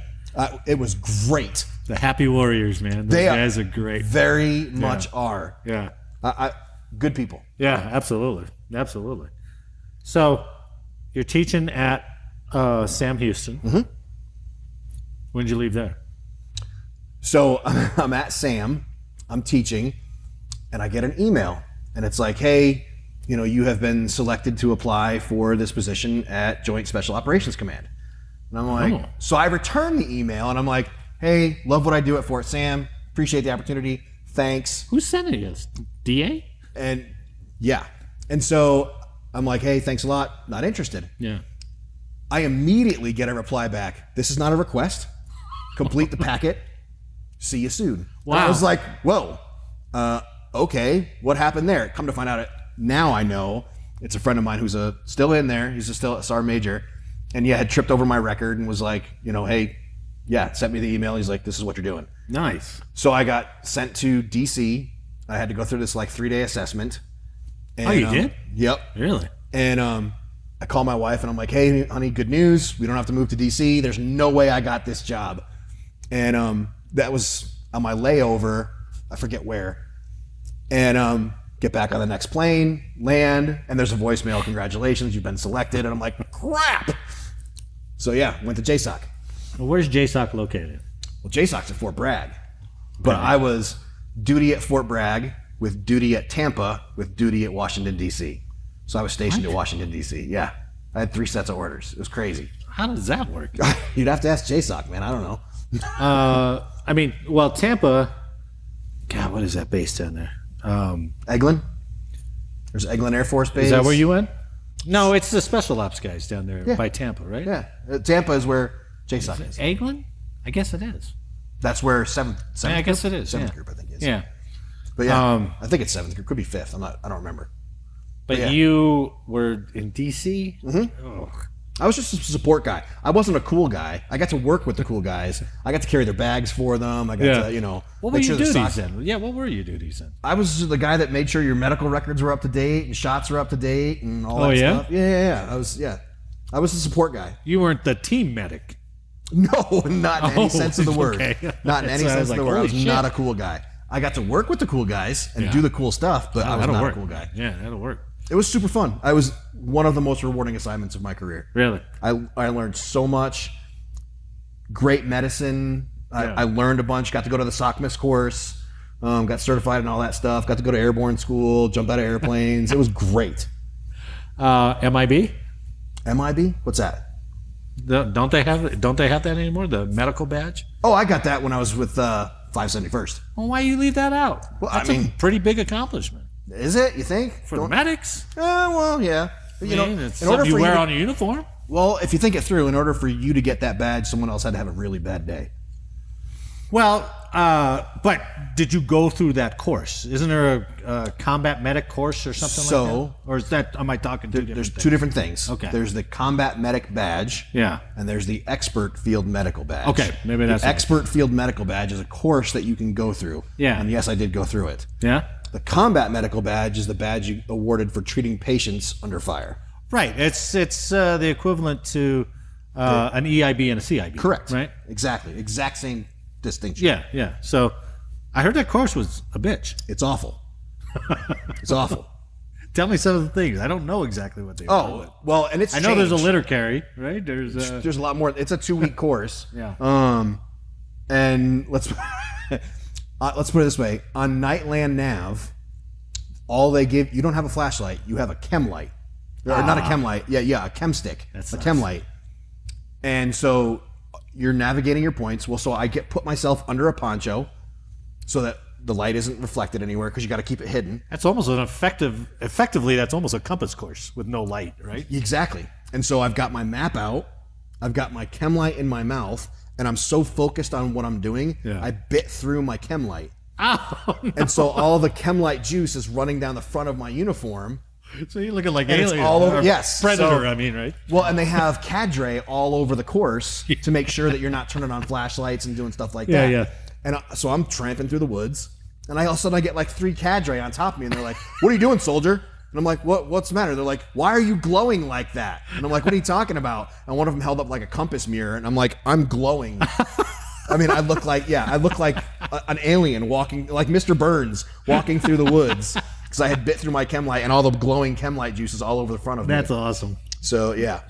It was great. The Happy Warriors, man. Those guys are great. Very much are. Yeah. Good people. Yeah, absolutely. Absolutely. So you're teaching at Sam Houston. Mm-hmm. When did you leave there? So I'm at Sam, I'm teaching, and I get an email, and it's like, hey, you have been selected to apply for this position at Joint Special Operations Command. And I'm like, So I return the email, and I'm like, hey, love what I do at Fort Sam, appreciate the opportunity, thanks. Who's sending us? DA? And yeah. And so I'm like, hey, thanks a lot, not interested. Yeah. I immediately get a reply back, this is not a request, complete the packet. See you soon. Wow. And I was like, whoa, okay, what happened there? Come to find out, now I know it's a friend of mine who's still in there. He's still a Sergeant Major, and had tripped over my record and was like, hey, sent me the email. He's like, this is what you're doing. Nice. So I got sent to DC. I had to go through this 3-day assessment. And, you did? Yep. Really? And I call my wife and I'm like, hey, honey, good news. We don't have to move to DC. There's no way I got this job. And that was on my layover, I forget where, and get back on the next plane, land, and there's a voicemail, congratulations, you've been selected, and I'm like, crap! So went to JSOC. Well, where's JSOC located? Well, JSOC's at Fort Bragg, but I was duty at Fort Bragg, with duty at Tampa, with duty at Washington, D.C. So I was stationed at Washington, D.C., I had 3 sets of orders. It was crazy. How does that work? You'd have to ask JSOC, man, I don't know. Tampa. God, what is that base down there? Eglin? There's Eglin Air Force Base. Is that where you went? No, it's the special ops guys down there by Tampa, right? Yeah. Tampa is where JSOC is. Eglin? I guess it is. That's where 7th I guess it is. 7th group, I think is. Yeah. But I think it's 7th group. Could be 5th. I don't remember. But you were in DC? Mm-hmm. Oh. I was just a support guy. I wasn't a cool guy. I got to work with the cool guys. I got to carry their bags for them. I got to, What were your duties then? Yeah, what were your duties then? I was the guy that made sure your medical records were up to date and shots were up to date and all that stuff. Yeah. I was the support guy. You weren't the team medic. No, not in any sense of the word. Okay. Not in any sense of the word. I was not a cool guy. I got to work with the cool guys and do the cool stuff, but I was not a cool guy. Yeah, that'll work. It was super fun. I was one of the most rewarding assignments of my career. Really? I learned so much. Great medicine. I learned a bunch. Got to go to the SOCMIS course. Got certified and all that stuff. Got to go to airborne school. Jumped out of airplanes. It was great. MIB? MIB? What's that? Don't they have that anymore? The medical badge? Oh, I got that when I was with 571st. Well, why you leave that out? Well, That's a pretty big accomplishment. Is it? You think? For the medics? Well, yeah. But, it's something you wear on your uniform. Well, if you think it through, in order for you to get that badge, someone else had to have a really bad day. Well, but did you go through that course? Isn't there a combat medic course or something like that? Or is that, am I talking two different There's things? two different things. Okay. There's the combat medic badge. Yeah. And there's the expert field medical badge. Okay, maybe that's the expert field medical badge is a course that you can go through. Yeah. And yes, I did go through it. Yeah. The combat medical badge is the badge you awarded for treating patients under fire. Right. It's the equivalent to an EIB and a CIB. Correct. Right. Exactly. Exact same distinction. Yeah. So I heard that course was a bitch. It's awful. It's awful. Tell me some of the things. I don't know exactly what they are. Oh, well, and it's I know there's a changed. litter carry, right? There's There's a lot more. It's a 2-week course. Yeah. And let's put it this way: on Nightland Nav, all they give you don't have a flashlight. You have a chem light, or not a chem light. Yeah, a chem stick. That a sucks. chem light. And so you're navigating your points. Well, so I put myself under a poncho so that the light isn't reflected anywhere because you got to keep it hidden. That's almost an effectively, that's almost a compass course with no light, right? Exactly. And so I've got my map out, I've got my chem light in my mouth, and I'm so focused on what I'm doing, I bit through my chem light. Oh, no. And so all the chem light juice is running down the front of my uniform. So you're looking like And it's Alien. all over- or yes, Predator, so- I mean, right? Well, and they have cadre all over the course to make sure that you're not turning on flashlights and doing stuff like that. Yeah. And so I'm tramping through the woods, and all of a sudden I get like 3 cadre on top of me, and they're like, "What are you doing, soldier?" And I'm like, "What's the matter?" They're like, "Why are you glowing like that?" And I'm like, "What are you talking about?" And one of them held up like a compass mirror, and I'm like, "I'm glowing." I mean, I look like an alien walking, like Mr. Burns walking through the woods, because I had bit through my chem light, and all the glowing chem light juices all over the front of me. That's awesome. So yeah.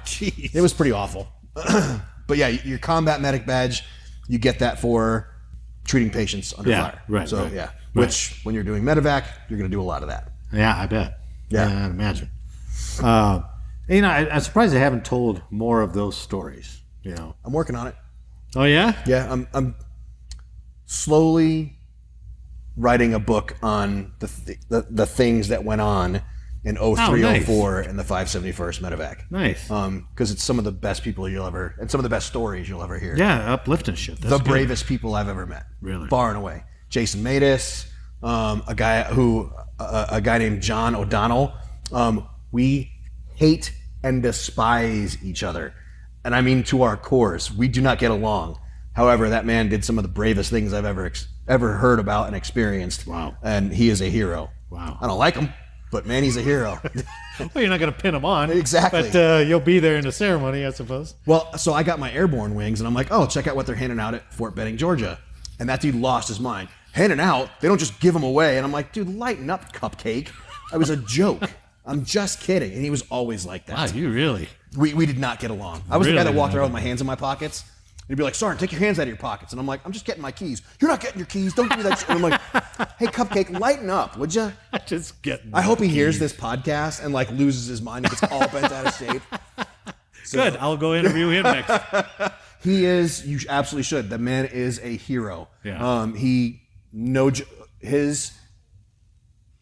Jeez. It was pretty awful. But yeah, your combat medic badge, you get that for treating patients under fire. Right. So right. yeah, which when you're doing medevac, you're going to do a lot of that. Yeah, I bet. Yeah. I'd imagine. I'm surprised they haven't told more of those stories. You know. I'm working on it. Oh yeah. Yeah, I'm slowly writing a book on the things that went on in 03, nice. 04 and the 571st medevac. Nice. Because it's some of the best people you'll ever, and some of the best stories you'll ever hear. Yeah, uplifting shit. That's The good. bravest people I've ever met. Really? Far and away. Jason Matus, a guy named John O'Donnell. We hate and despise each other. And I mean to our cores. We do not get along. However, that man did some of the bravest things I've ever heard about and experienced. Wow. And he is a hero. Wow. I don't like him, but man, he's a hero. Well, you're not going to pin them on. Exactly. But you'll be there in the ceremony, I suppose. Well, so I got my airborne wings, and I'm like, oh, check out what they're handing out at Fort Benning, Georgia. And that dude lost his mind. Handing out, they don't just give them away. And I'm like, dude, lighten up, cupcake. I was a joke. I'm just kidding. And he was always like that. Wow, you really? We did not get along. I was the guy that Really? walked around with my hands in my pockets. And he'd be like, Sergeant, take your hands out of your pockets. And I'm like, I'm just getting my keys. You're not getting your keys. Don't give me that shit. And I'm like, hey, Cupcake, lighten up, would you? Just getting. I hope he hears this podcast and like loses his mind and gets all bent out of shape. Good. I'll go interview him next. He is. You absolutely should. The man is a hero. Yeah.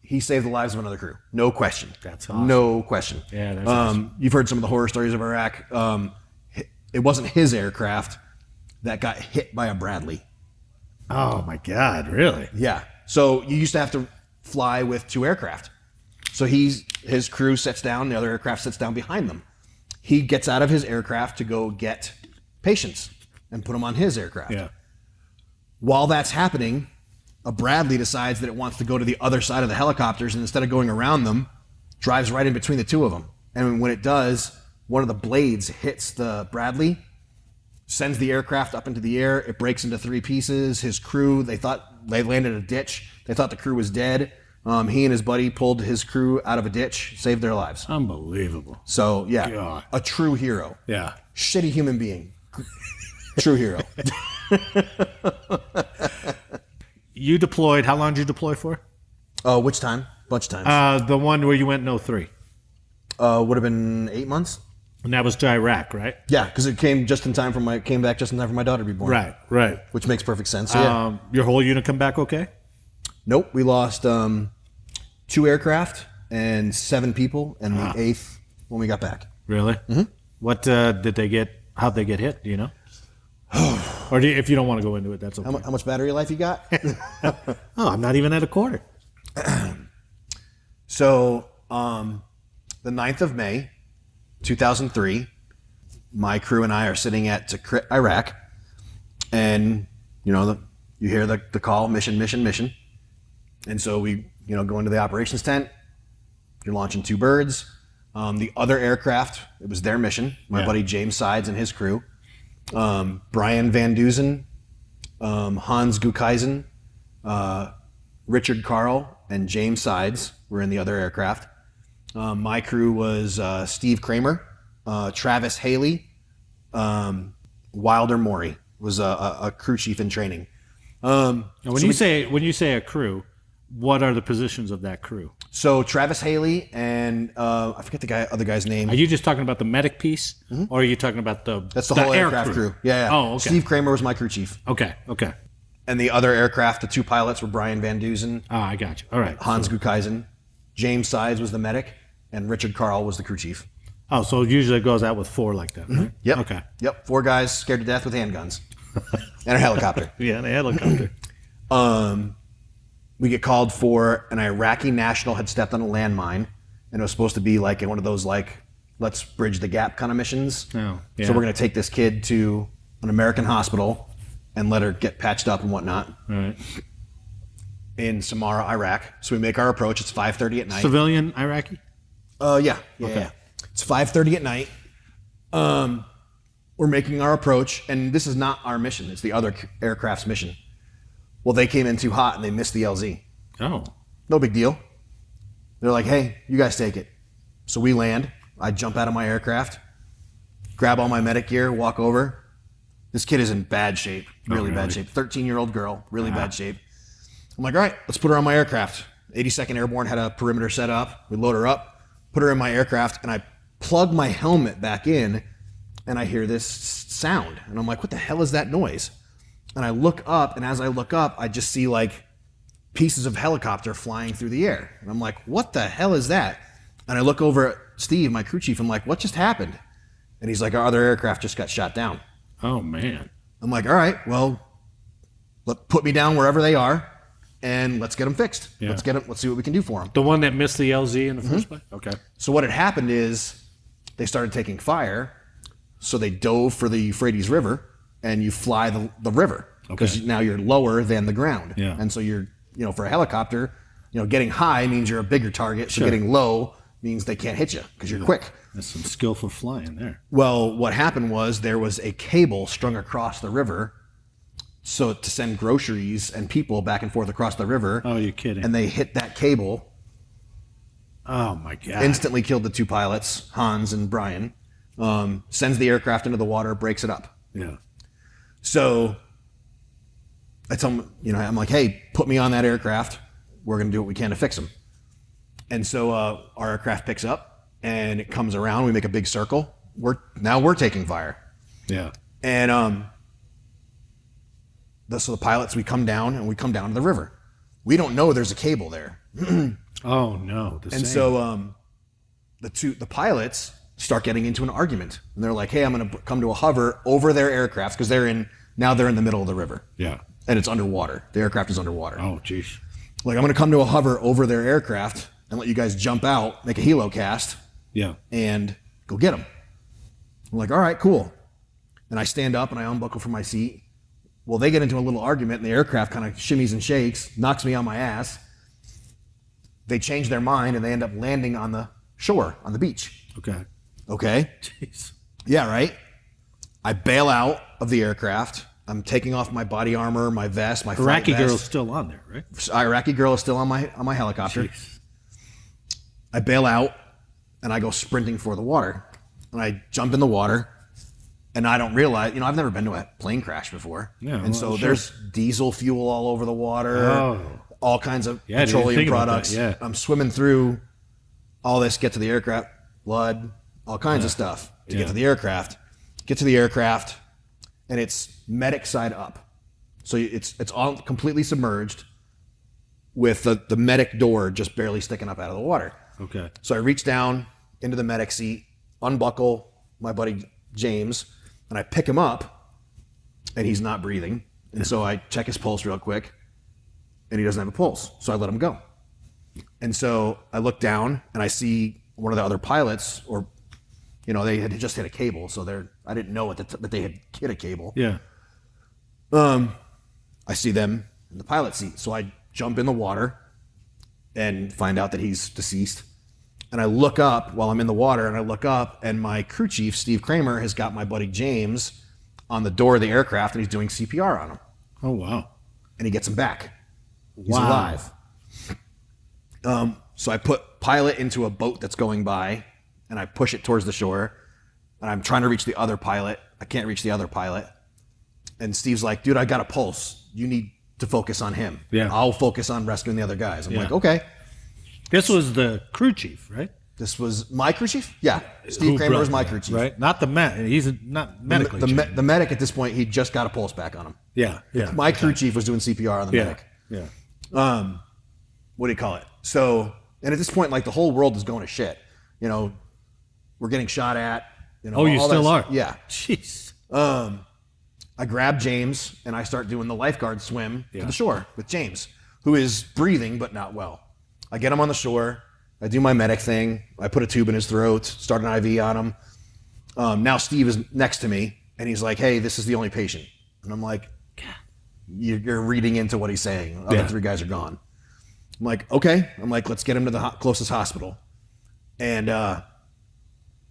He saved the lives of another crew. No question. That's awesome. No question. Yeah, that's awesome. You've heard some of the horror stories of Iraq. It wasn't his aircraft that got hit by a Bradley. Oh my God! Really? Yeah. So you used to have to fly with 2 aircraft. So his crew sits down, the other aircraft sits down behind them. He gets out of his aircraft to go get patients and put them on his aircraft. Yeah. While that's happening, a Bradley decides that it wants to go to the other side of the helicopters, and instead of going around them, drives right in between the 2 of them. And when it does, one of the blades hits the Bradley, sends the aircraft up into the air. It breaks into 3 pieces. His crew, they thought they landed in a ditch. They thought the crew was dead. He and his buddy pulled his crew out of a ditch, saved their lives. Unbelievable. So, yeah, God. a true hero. Yeah. Shitty human being. True hero. You deployed. How long did you deploy for? Oh, which time? Bunch of times. The one where you went in 03. Would have been 8 months. And that was to Iraq, right? Yeah, because it came back just in time for my daughter to be born. Right. Which makes perfect sense. So, yeah. Your whole unit come back okay? Nope, we lost 2 aircraft and 7 people, and the 8th when we got back. Really? Mm-hmm. What did they get? How'd they get hit? Do you know? Or if you don't want to go into it, that's okay. How much battery life you got? Oh, I'm not even at a quarter. So, the 9th of May, 2003, my crew and I are sitting at Tikrit, Iraq, and you hear the call, mission. And so we, go into the operations tent. You're launching 2 birds. The other aircraft, it was their mission. My buddy James Sides and his crew. Brian Van Duzen, Hans Gukeisen, Richard Carl and James Sides were in the other aircraft. My crew was Steve Kramer, Travis Haley, Wilder Maury was a crew chief in training. Now, when you say a crew, what are the positions of that crew? So Travis Haley and I forget the other guy's name. Are you just talking about the medic piece, or are you talking about That's the whole aircraft crew. Yeah. Oh, okay. Steve Kramer was my crew chief. Okay. And the other aircraft, the 2 pilots were Brian Van Dusen, I got you. All right. Hans Gukeisen, James Sides was the medic, and Richard Carl was the crew chief. Oh, so usually it goes out with 4 like that, right? Yep. Okay. Yep. 4 guys scared to death with handguns and a helicopter. Yeah, and a helicopter. We get called for an Iraqi national had stepped on a landmine, and it was supposed to be like one of those let's bridge the gap kind of missions. Oh, yeah. So we're going to take this kid to an American hospital and let her get patched up and whatnot. All right. In Samarra, Iraq. So we make our approach. It's 5:30 at night. Civilian Iraqi? Yeah. Okay. It's 5:30 at night. We're making our approach, and this is not our mission. It's the other aircraft's mission. Well, they came in too hot and they missed the LZ. Oh. No big deal. They're like, hey, you guys take it. So we land. I jump out of my aircraft, grab all my medic gear, walk over. This kid is in bad shape, really bad shape. 13-year-old girl, really bad shape. I'm like, all right, let's put her on my aircraft. 82nd Airborne had a perimeter set up. We load her up, put her in my aircraft, and I plug my helmet back in, and I hear this sound. And I'm like, what the hell is that noise? And I look up, and as I look up, I just see pieces of helicopter flying through the air. And I'm like, what the hell is that? And I look over at Steve, my crew chief. I'm like, what just happened? And he's like, our other aircraft just got shot down. Oh, man. I'm like, all right, well, put me down wherever they are, and let's get them fixed. Yeah. Let's see what we can do for them. The one that missed the LZ in the first place? Okay. So what had happened is they started taking fire, so they dove for the Euphrates River, and you fly the river because now you're lower than the ground. Yeah. And so you're, for a helicopter, getting high means you're a bigger target. So getting low means they can't hit you because you're quick. That's some skillful flying there. Well, what happened was there was a cable strung across the river so to send groceries and people back and forth across the river. Oh, you're kidding. And they hit that cable. Oh, my God. Instantly killed the 2 pilots, Hans and Brian. Sends the aircraft into the water, breaks it up. Yeah. So I tell him, I'm like, hey, put me on that aircraft. We're going to do what we can to fix them. And so our aircraft picks up and it comes around. We make a big circle. We're taking fire. Yeah. And so the pilots, we come down to the river. We don't know there's a cable there. Oh, no. So the pilots start getting into an argument. And they're like, hey, I'm going to come to a hover over their aircraft because they're in the middle of the river. Yeah. And it's underwater. The aircraft is underwater. Oh, geez. Like, I'm going to come to a hover over their aircraft and let you guys jump out, make a helo cast, yeah, and go get them. I'm like, all right, cool. And I stand up and I unbuckle from my seat. Well, they get into a little argument and the aircraft kind of shimmies and shakes, knocks me on my ass. They change their mind and they end up landing on the shore, on the beach. Okay? Jeez. Yeah, right? I bail out of the aircraft. I'm taking off my body armor, my vest, my flight Iraqi vest. girl's still on there, right? Iraqi girl is still on my helicopter. Jeez. I bail out and I go sprinting for the water. And I jump in the water and I don't realize, I've never been to a plane crash before. Yeah, and so there's diesel fuel all over the water, all kinds of I didn't petroleum think about products. that, yeah. I'm swimming through all this, get to the aircraft, blood, all kinds of stuff to get to the aircraft. Get to the aircraft and it's medic side up. So it's all completely submerged with the medic door just barely sticking up out of the water. Okay. So I reach down into the medic seat, unbuckle my buddy James, and I pick him up, and he's not breathing. And so I check his pulse real quick, and he doesn't have a pulse. So I let him go. And so I look down, and I see one of the other pilots, or, they had just hit a cable, so I didn't know that they had hit a cable. Yeah. I see them in the pilot seat. So I jump in the water and find out that he's deceased. And I look up while I'm in the water, and my crew chief, Steve Kramer, has got my buddy James on the door of the aircraft, and he's doing CPR on him. Oh, wow. And he gets him back. He's alive. So I put pilot into a boat that's going by, and I push it towards the shore, and I'm trying to reach the other pilot. I can't reach the other pilot. And Steve's like, dude, I got a pulse. You need to focus on him. Yeah. I'll focus on rescuing the other guys. I'm like, okay. This was the crew chief, right? This was my crew chief? Yeah. Steve Kramer was my crew chief. Right? Not the med. He's not medically trained. The medic at this point, he just got a pulse back on him. Yeah. My crew chief was doing CPR on the medic. Yeah. What do you call it? So, and at this point, like the whole world is going to shit. You know, we're getting shot at. You know, Oh, you still are? Yeah. Jeez. I grab James and I start doing the lifeguard swim to the shore with James, who is breathing but not well. I get him on the shore. I do my medic thing. I put a tube in his throat, start an IV on him. Now Steve is next to me and he's like, hey, this is the only patient. And I'm like, you're reading into what he's saying. The other three guys are gone. I'm like, okay. I'm like, let's get him to the closest hospital. And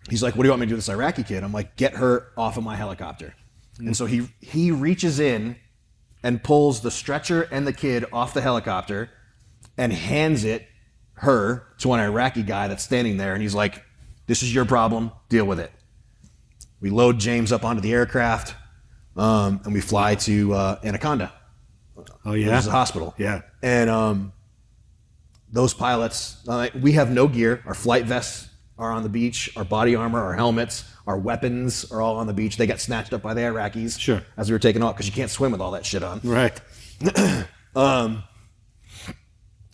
he's like, what do you want me to do with this Iraqi kid? I'm like, get her off of my helicopter. And so he reaches in and pulls the stretcher and the kid off the helicopter and hands her to an Iraqi guy that's standing there. And he's like, this is your problem. Deal with it. We load James up onto the aircraft and we fly to Anaconda. Oh, yeah? This is a hospital. Yeah. And those pilots, we have no gear. Our flight vests are on the beach. Our body armor, our helmets, our weapons are all on the beach. They got snatched up by the Iraqis as we were taking off because you can't swim with all that shit on. Right.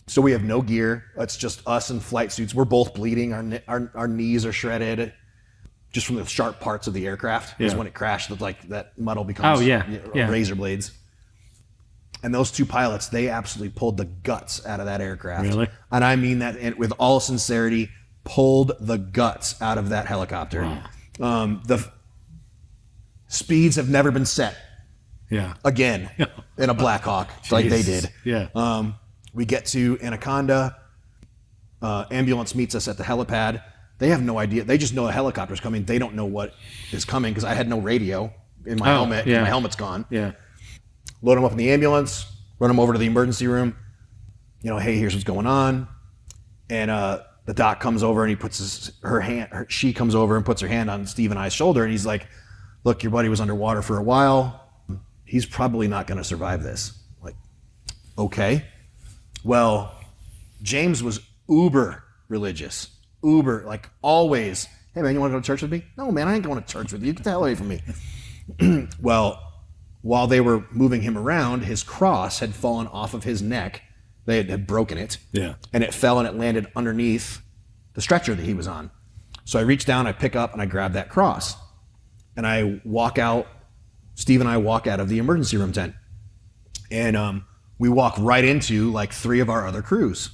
So we have no gear. It's just us in flight suits. We're both bleeding. Our knees are shredded just from the sharp parts of the aircraft. Because when it crashed, that metal becomes razor blades. And those two pilots, they absolutely pulled the guts out of that aircraft. Really? And I mean that with all sincerity, pulled the guts out of that helicopter. Wow. The speeds have never been set again in a Black Hawk like they did. Yeah. We get to Anaconda. Ambulance meets us at the helipad. They have no idea. They just know a helicopter's coming. They don't know what is coming because I had no radio in my helmet. My helmet's gone. Yeah. Load them up in the ambulance, run them over to the emergency room. You know, hey, here's what's going on. And the doc comes over and he puts she comes over and puts her hand on Steve and I's shoulder. And he's like, look, your buddy was underwater for a while. He's probably not going to survive this. Like, okay. Well, James was uber religious. Uber, like always. Hey, man, you want to go to church with me? No, man, I ain't going to church with you. Get the hell away from me. Well, while they were moving him around, his cross had fallen off of his neck. They had broken it. Yeah. And it fell and it landed underneath the stretcher that he was on. So I reach down, I pick up, and I grab that cross. And I walk out. Steve and I walk out of the emergency room tent. And we walk right into like three of our other crews.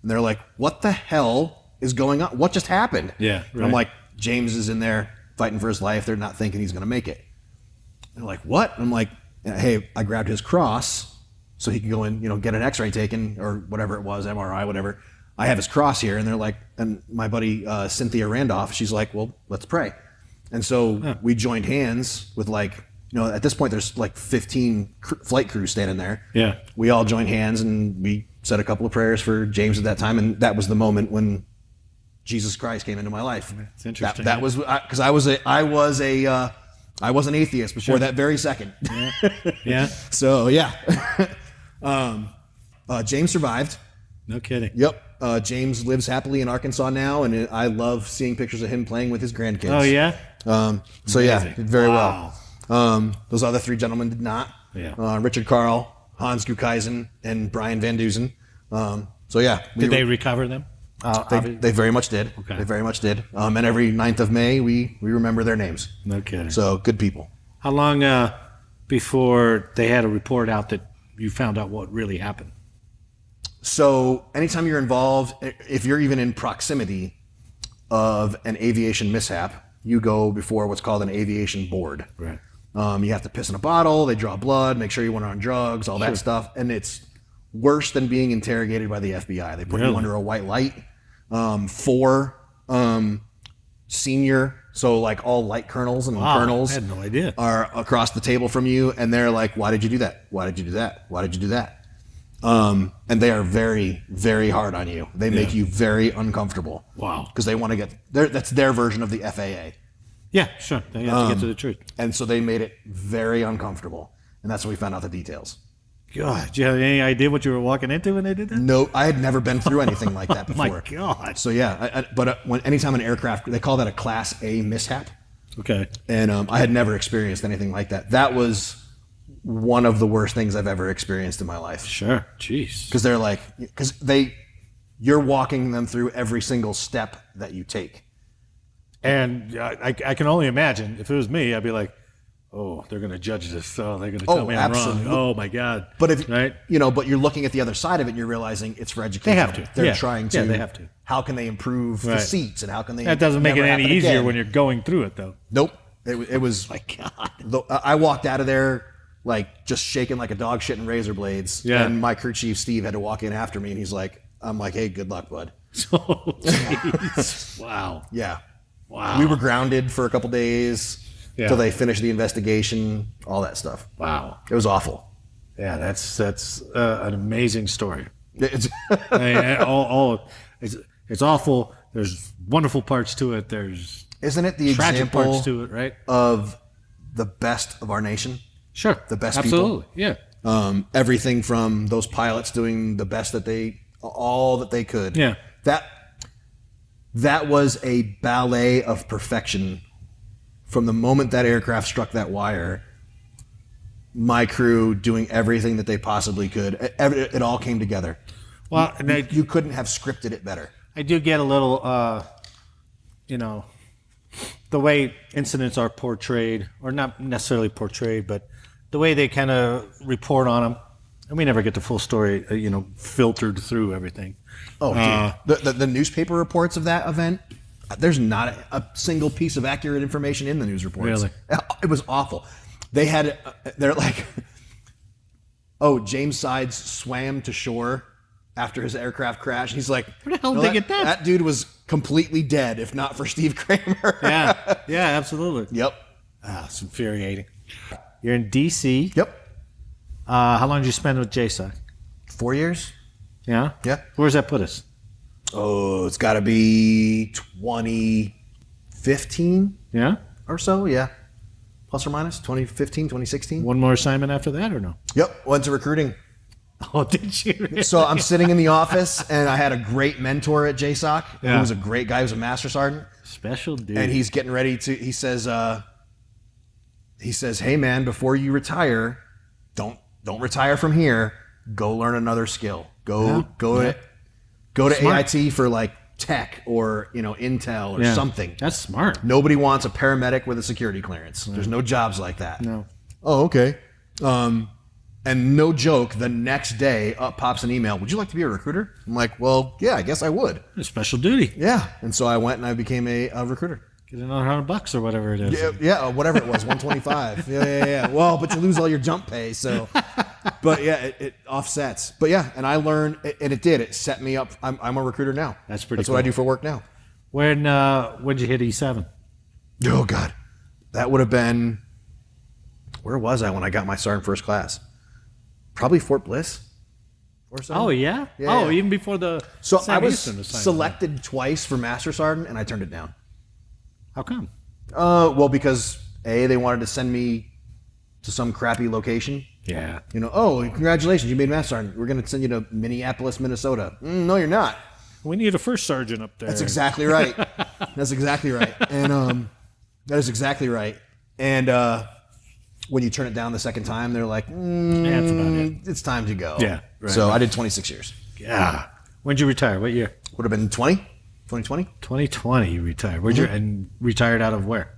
And they're like, what the hell is going on? What just happened? Yeah. Right. And I'm like, James is in there fighting for his life. They're not thinking he's going to make it. They're like, what? And I'm like, hey, I grabbed his cross so he could go in, get an x-ray taken or whatever it was, MRI, whatever. I have his cross here. And they're like, and my buddy Cynthia Randolph, she's like, well, let's pray. And so we joined hands with at this point there's like 15 flight crews standing there. Yeah. We all joined hands and we said a couple of prayers for James at that time. And that was the moment when Jesus Christ came into my life. It's interesting. That was because I was an atheist before that very second. Yeah. So yeah. James survived. No kidding. Yep. James lives happily in Arkansas now, and I love seeing pictures of him playing with his grandkids. Oh yeah. So yeah, did very well. Those other three gentlemen did not. Yeah. Richard Carl, Hans Gukeisen, and Brian Van Dusen. So yeah. Did they recover them? They very much did. Okay. They very much did. And every 9th of May, we remember their names. No kidding. So good people. How long before they had a report out that you found out what really happened? So anytime you're involved, if you're even in proximity of an aviation mishap, you go before what's called an aviation board. Right. You have to piss in a bottle. They draw blood, make sure you weren't on drugs, all that stuff. And it's worse than being interrogated by the FBI. They put you under a white light. 4 senior, so like all light colonels and colonels I had no idea. are across the table from you, and they're like, why did you do that? Why did you do that? Why did you do that? And they are very, very hard on you. They make you very uncomfortable. Wow. Because they want to that's their version of the FAA. Yeah, sure. They have to get to the truth. And so they made it very uncomfortable. And that's when we found out the details. God, do you have any idea what you were walking into when they did that? No, I had never been through anything like that before. My God. So yeah, but anytime an aircraft, they call that a Class A mishap. Okay. And I had never experienced anything like that. That was one of the worst things I've ever experienced in my life. Sure. Jeez. Because you're walking them through every single step that you take. And I can only imagine if it was me, I'd be like, oh, they're going to judge this. Oh, they're going to tell me I'm absolutely. wrong. Oh my God. But right? But you're looking at the other side of it and you're realizing it's for education. They have to. They're trying to. Yeah, they have to. How can they improve the seats and how can they? That doesn't make it never any happen easier again? when you're going through it, though. Nope. It was. My God. I walked out of there like just shaking like a dog shit in razor blades. Yeah. And my crew chief Steve had to walk in after me, and he's like, "I'm like, hey, good luck, bud." Oh, jeez. Wow. Yeah. Wow. We were grounded for a couple days Yeah. till they finished the investigation, all that stuff. Wow. It was awful. Yeah, that's an amazing story. It's I mean, it's awful. There's wonderful parts to it. There's Isn't it the tragic example parts to it, right? of the best of our nation? Sure. The best Absolutely. people. Yeah. Everything from those pilots doing the best all that they could. Yeah. That was a ballet of perfection. From the moment that aircraft struck that wire, my crew doing everything that they possibly could. It all came together. Well, You couldn't have scripted it better. I do get a little, the way incidents are portrayed, or not necessarily portrayed, but the way they kind of report on them. And we never get the full story, filtered through everything. Oh, dude. The newspaper reports of that event, there's not a single piece of accurate information in the news reports. Really? It was awful. They're like, James Sides swam to shore after his aircraft crashed. He's like, where the hell did they get that? That dude was completely dead, if not for Steve Kramer. Yeah, absolutely. Yep. It's infuriating. You're in D.C. Yep. How long did you spend with JSOC? 4 years. Yeah? Yeah. Where does that put us? Oh, it's got to be 2015 Yeah? or so. Yeah. Plus or minus 2015, 2016. One more assignment after that or no? Yep. Went to recruiting. Oh, did you? So I'm sitting in the office, and I had a great mentor at JSOC. Yeah. Who was a great guy. He was a master sergeant. Special dude. And he's getting ready to, he says, hey, man, before you retire, don't retire from here. Go learn another skill. Go to Smart. AIT for like tech or, Intel or something. That's smart. Nobody wants a paramedic with a security clearance. There's no jobs like that. No. Oh, okay. And no joke, the next day up pops an email. Would you like to be a recruiter? I'm like, well, yeah, I guess I would. Special duty. Yeah. And so I went and I became a recruiter. Get another $100 or whatever it is. Yeah, whatever it was, 125. Yeah. Well, but you lose all your jump pay, so. But yeah, it offsets. But yeah, and I learned, and it did. It set me up. I'm a recruiter now. That's pretty That's cool. what I do for work now. When'd you hit E7? Oh, God. That would have been, where was I when I got my sergeant first class? Probably Fort Bliss or so. Oh, yeah? Yeah. Even before the So Sam I was Houston assignment. selected twice for master sergeant, and I turned it down. How come? Well, because they wanted to send me to some crappy location. Yeah. Congratulations, you made master sergeant. We're going to send you to Minneapolis, Minnesota. No, you're not. We need a first sergeant up there. That's exactly right. That's exactly right. And that is exactly right. And when you turn it down the second time, they're like, that's about it. It's time to go. Yeah, right. So I did 26 years. Yeah. When'd you retire? What year? Would have been 2020. 2020 you retired. And retired out of where?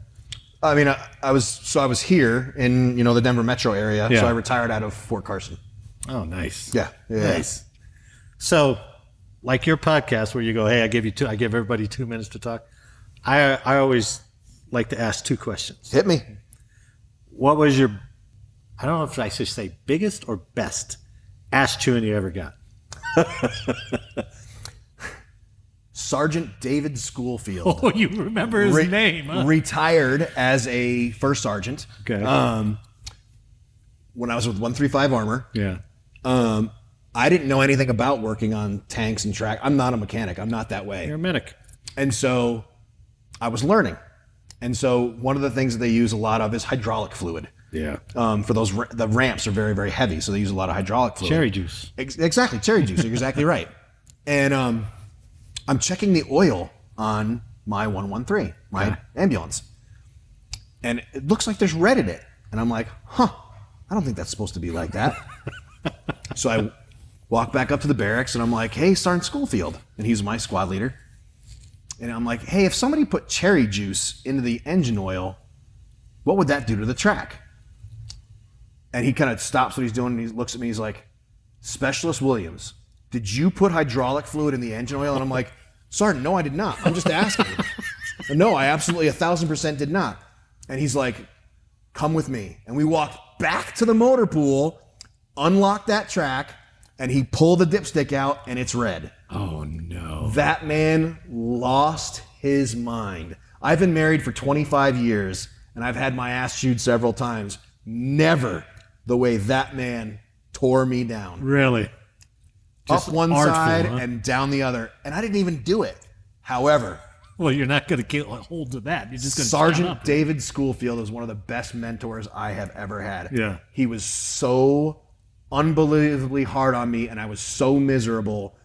I mean, I was here in the Denver metro area. Yeah. So I retired out of Fort Carson. Oh, nice. Yeah. Nice. So, like your podcast where you go, hey, I give everybody 2 minutes to talk. I always like to ask two questions. Hit me. What was your, I don't know if I should say biggest or best ass chewing you ever got? Sergeant David Schoolfield. Oh, you remember his name, huh? Retired as a first sergeant. Okay. When I was with 135 Armor. Yeah. I didn't know anything about working on tanks and track. I'm not a mechanic. I'm not that way. You're a medic. And so I was learning. And so one of the things that they use a lot of is hydraulic fluid. Yeah. For those, the ramps are very, very heavy, so they use a lot of hydraulic fluid. Cherry juice. Exactly, cherry juice. You're exactly right. And I'm checking the oil on my 113, my ambulance. And it looks like there's red in it. And I'm like, I don't think that's supposed to be like that. So I walk back up to the barracks and I'm like, hey, Sergeant Schofield. And he's my squad leader. And I'm like, hey, if somebody put cherry juice into the engine oil, what would that do to the track? And he kind of stops what he's doing and he looks at me. He's like, Specialist Williams, did you put hydraulic fluid in the engine oil? And I'm like, Sergeant, no, I did not. I'm just asking. No, I absolutely 1,000% did not. And he's like, come with me. And we walked back to the motor pool, unlocked that track, and he pulled the dipstick out and it's red. Oh, no. That man lost his mind. I've been married for 25 years and I've had my ass chewed several times. Never the way that man tore me down. Really? Just up one artful, side huh? and down the other. And I didn't even do it. However, well, you're not going to get a hold of that. You're just going to Sergeant David Schofield is one of the best mentors I have ever had. Yeah. He was so unbelievably hard on me and I was so miserable.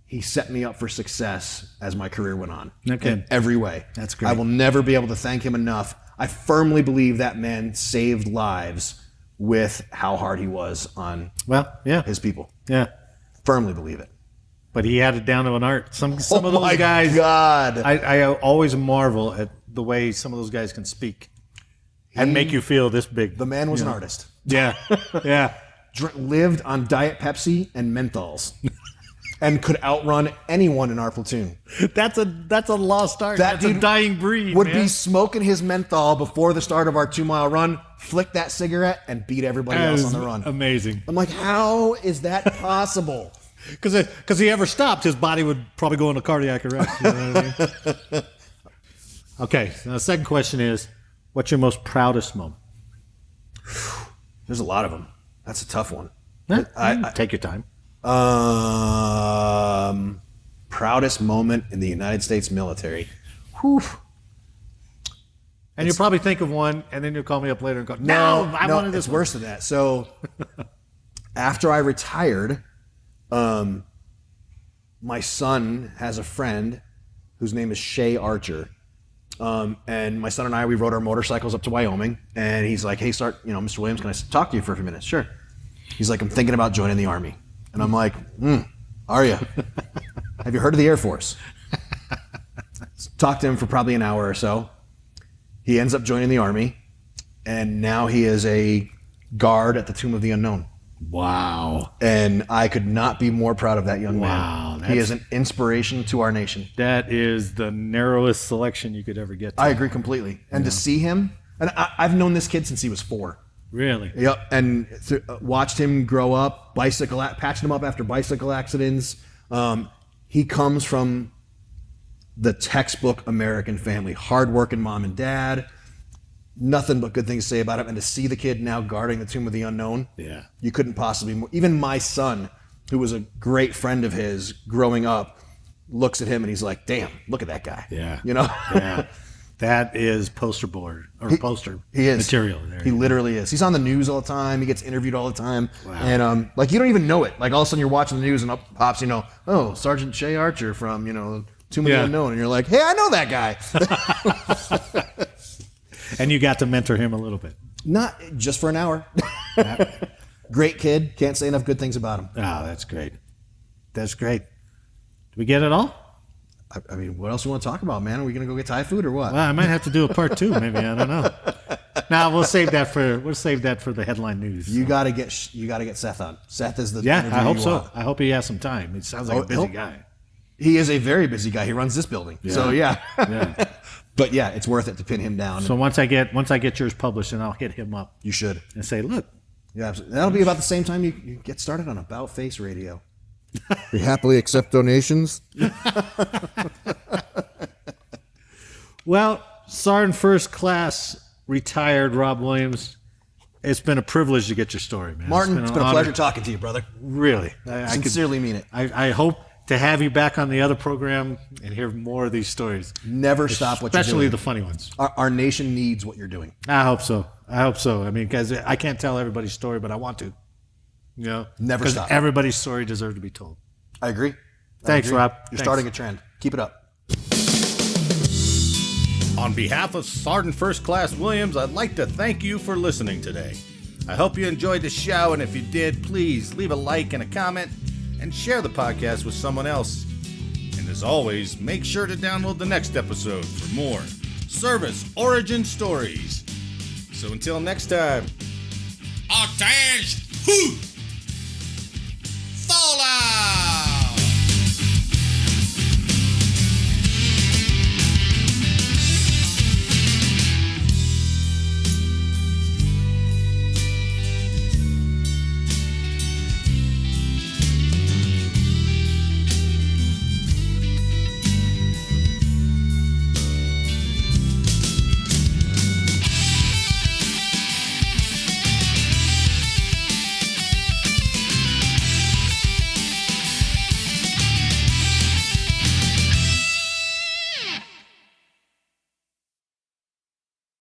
He set me up for success as my career went on. Okay. In every way. That's great. I will never be able to thank him enough. I firmly believe that man saved lives with how hard he was on his people. Yeah. Firmly believe it. But he had it down to an art. Some of those guys. God. I always marvel at the way some of those guys can speak and make you feel this big. The man was an artist. Yeah. Yeah. Lived on Diet Pepsi and menthols. And could outrun anyone in our platoon. That's a lost art. That That's a dying breed. Would man. be smoking his menthol before the start of our 2-mile run, flick that cigarette, and beat everybody else on the run. Amazing. I'm like, how is that possible? Because he ever stopped, his body would probably go into cardiac arrest. You know what I mean? Okay. So the second question is, what's your most proudest moment? There's a lot of them. That's a tough one. Take your time. Proudest moment in the United States military. Whew. And you'll probably think of one, and then you'll call me up later and go, No, I wanted this it's one. worse than that. So after I retired, my son has a friend whose name is Shay Archer. And my son and I, we rode our motorcycles up to Wyoming, and he's like, hey, Mr. Williams, can I talk to you for a few minutes? Sure. He's like, I'm thinking about joining the Army. And I'm like, are you? Have you heard of the Air Force? Talked to him for probably an hour or so. He ends up joining the Army, and now he is a guard at the Tomb of the Unknown. Wow. And I could not be more proud of that young Wow, man. He is an inspiration to our nation. That is the narrowest selection you could ever get to. I agree completely. And to see him, and I've known this kid since he was 4. Really? Yep, and watched him grow up, patching him up after bicycle accidents. He comes from the textbook American family, hardworking mom and dad. Nothing but good things to say about him. And to see the kid now guarding the Tomb of the Unknown, yeah, you couldn't possibly. Even my son, who was a great friend of his growing up, looks at him and he's like, "Damn, look at that guy." Yeah, you know. Yeah. That is poster board or poster material. There. He literally is. He's on the news all the time. He gets interviewed all the time. Wow. And you don't even know it. Like all of a sudden you're watching the news and up pops, Sergeant Shay Archer from, Tomb of the Unknown. And you're like, hey, I know that guy. And you got to mentor him a little bit. Not just for an hour. Great kid. Can't say enough good things about him. Oh, that's great. That's great. Did we get it all? I mean, what else you want to talk about, man? Are we going to go get Thai food or what? Well, I might have to do a part 2, maybe. I don't know. Now we'll save that for the headline news. You got to get Seth on. Seth is the I hope so. want. I hope he has some time. He sounds like a busy guy. He is a very busy guy. He runs this building. Yeah. So yeah. Yeah. But yeah, it's worth it to pin him down. So once I get yours published, and I'll hit him up. You should. And say, look. Yeah, absolutely. That'll be about the same time you get started on About Face Radio. We happily accept donations. Well, Sergeant First Class retired Rob Williams, it's been a privilege to get your story, man. Martin, it's been a honor. pleasure talking to you, brother. Really. I sincerely mean it. I hope to have you back on the other program and hear more of these stories. Never stop what you're doing. Especially the funny ones. Our nation needs what you're doing. I hope so. I mean, because I can't tell everybody's story, but I want to. You know? Never stop. Because everybody's story deserves to be told. I agree. Thanks, Rob. You're Thanks. starting a trend. Keep it up. On behalf of Sergeant First Class Williams, I'd like to thank you for listening today. I hope you enjoyed the show, and if you did, please leave a like and a comment and share the podcast with someone else. And as always, make sure to download the next episode for more service origin stories. So until next time, Octage, whoo! Fall out!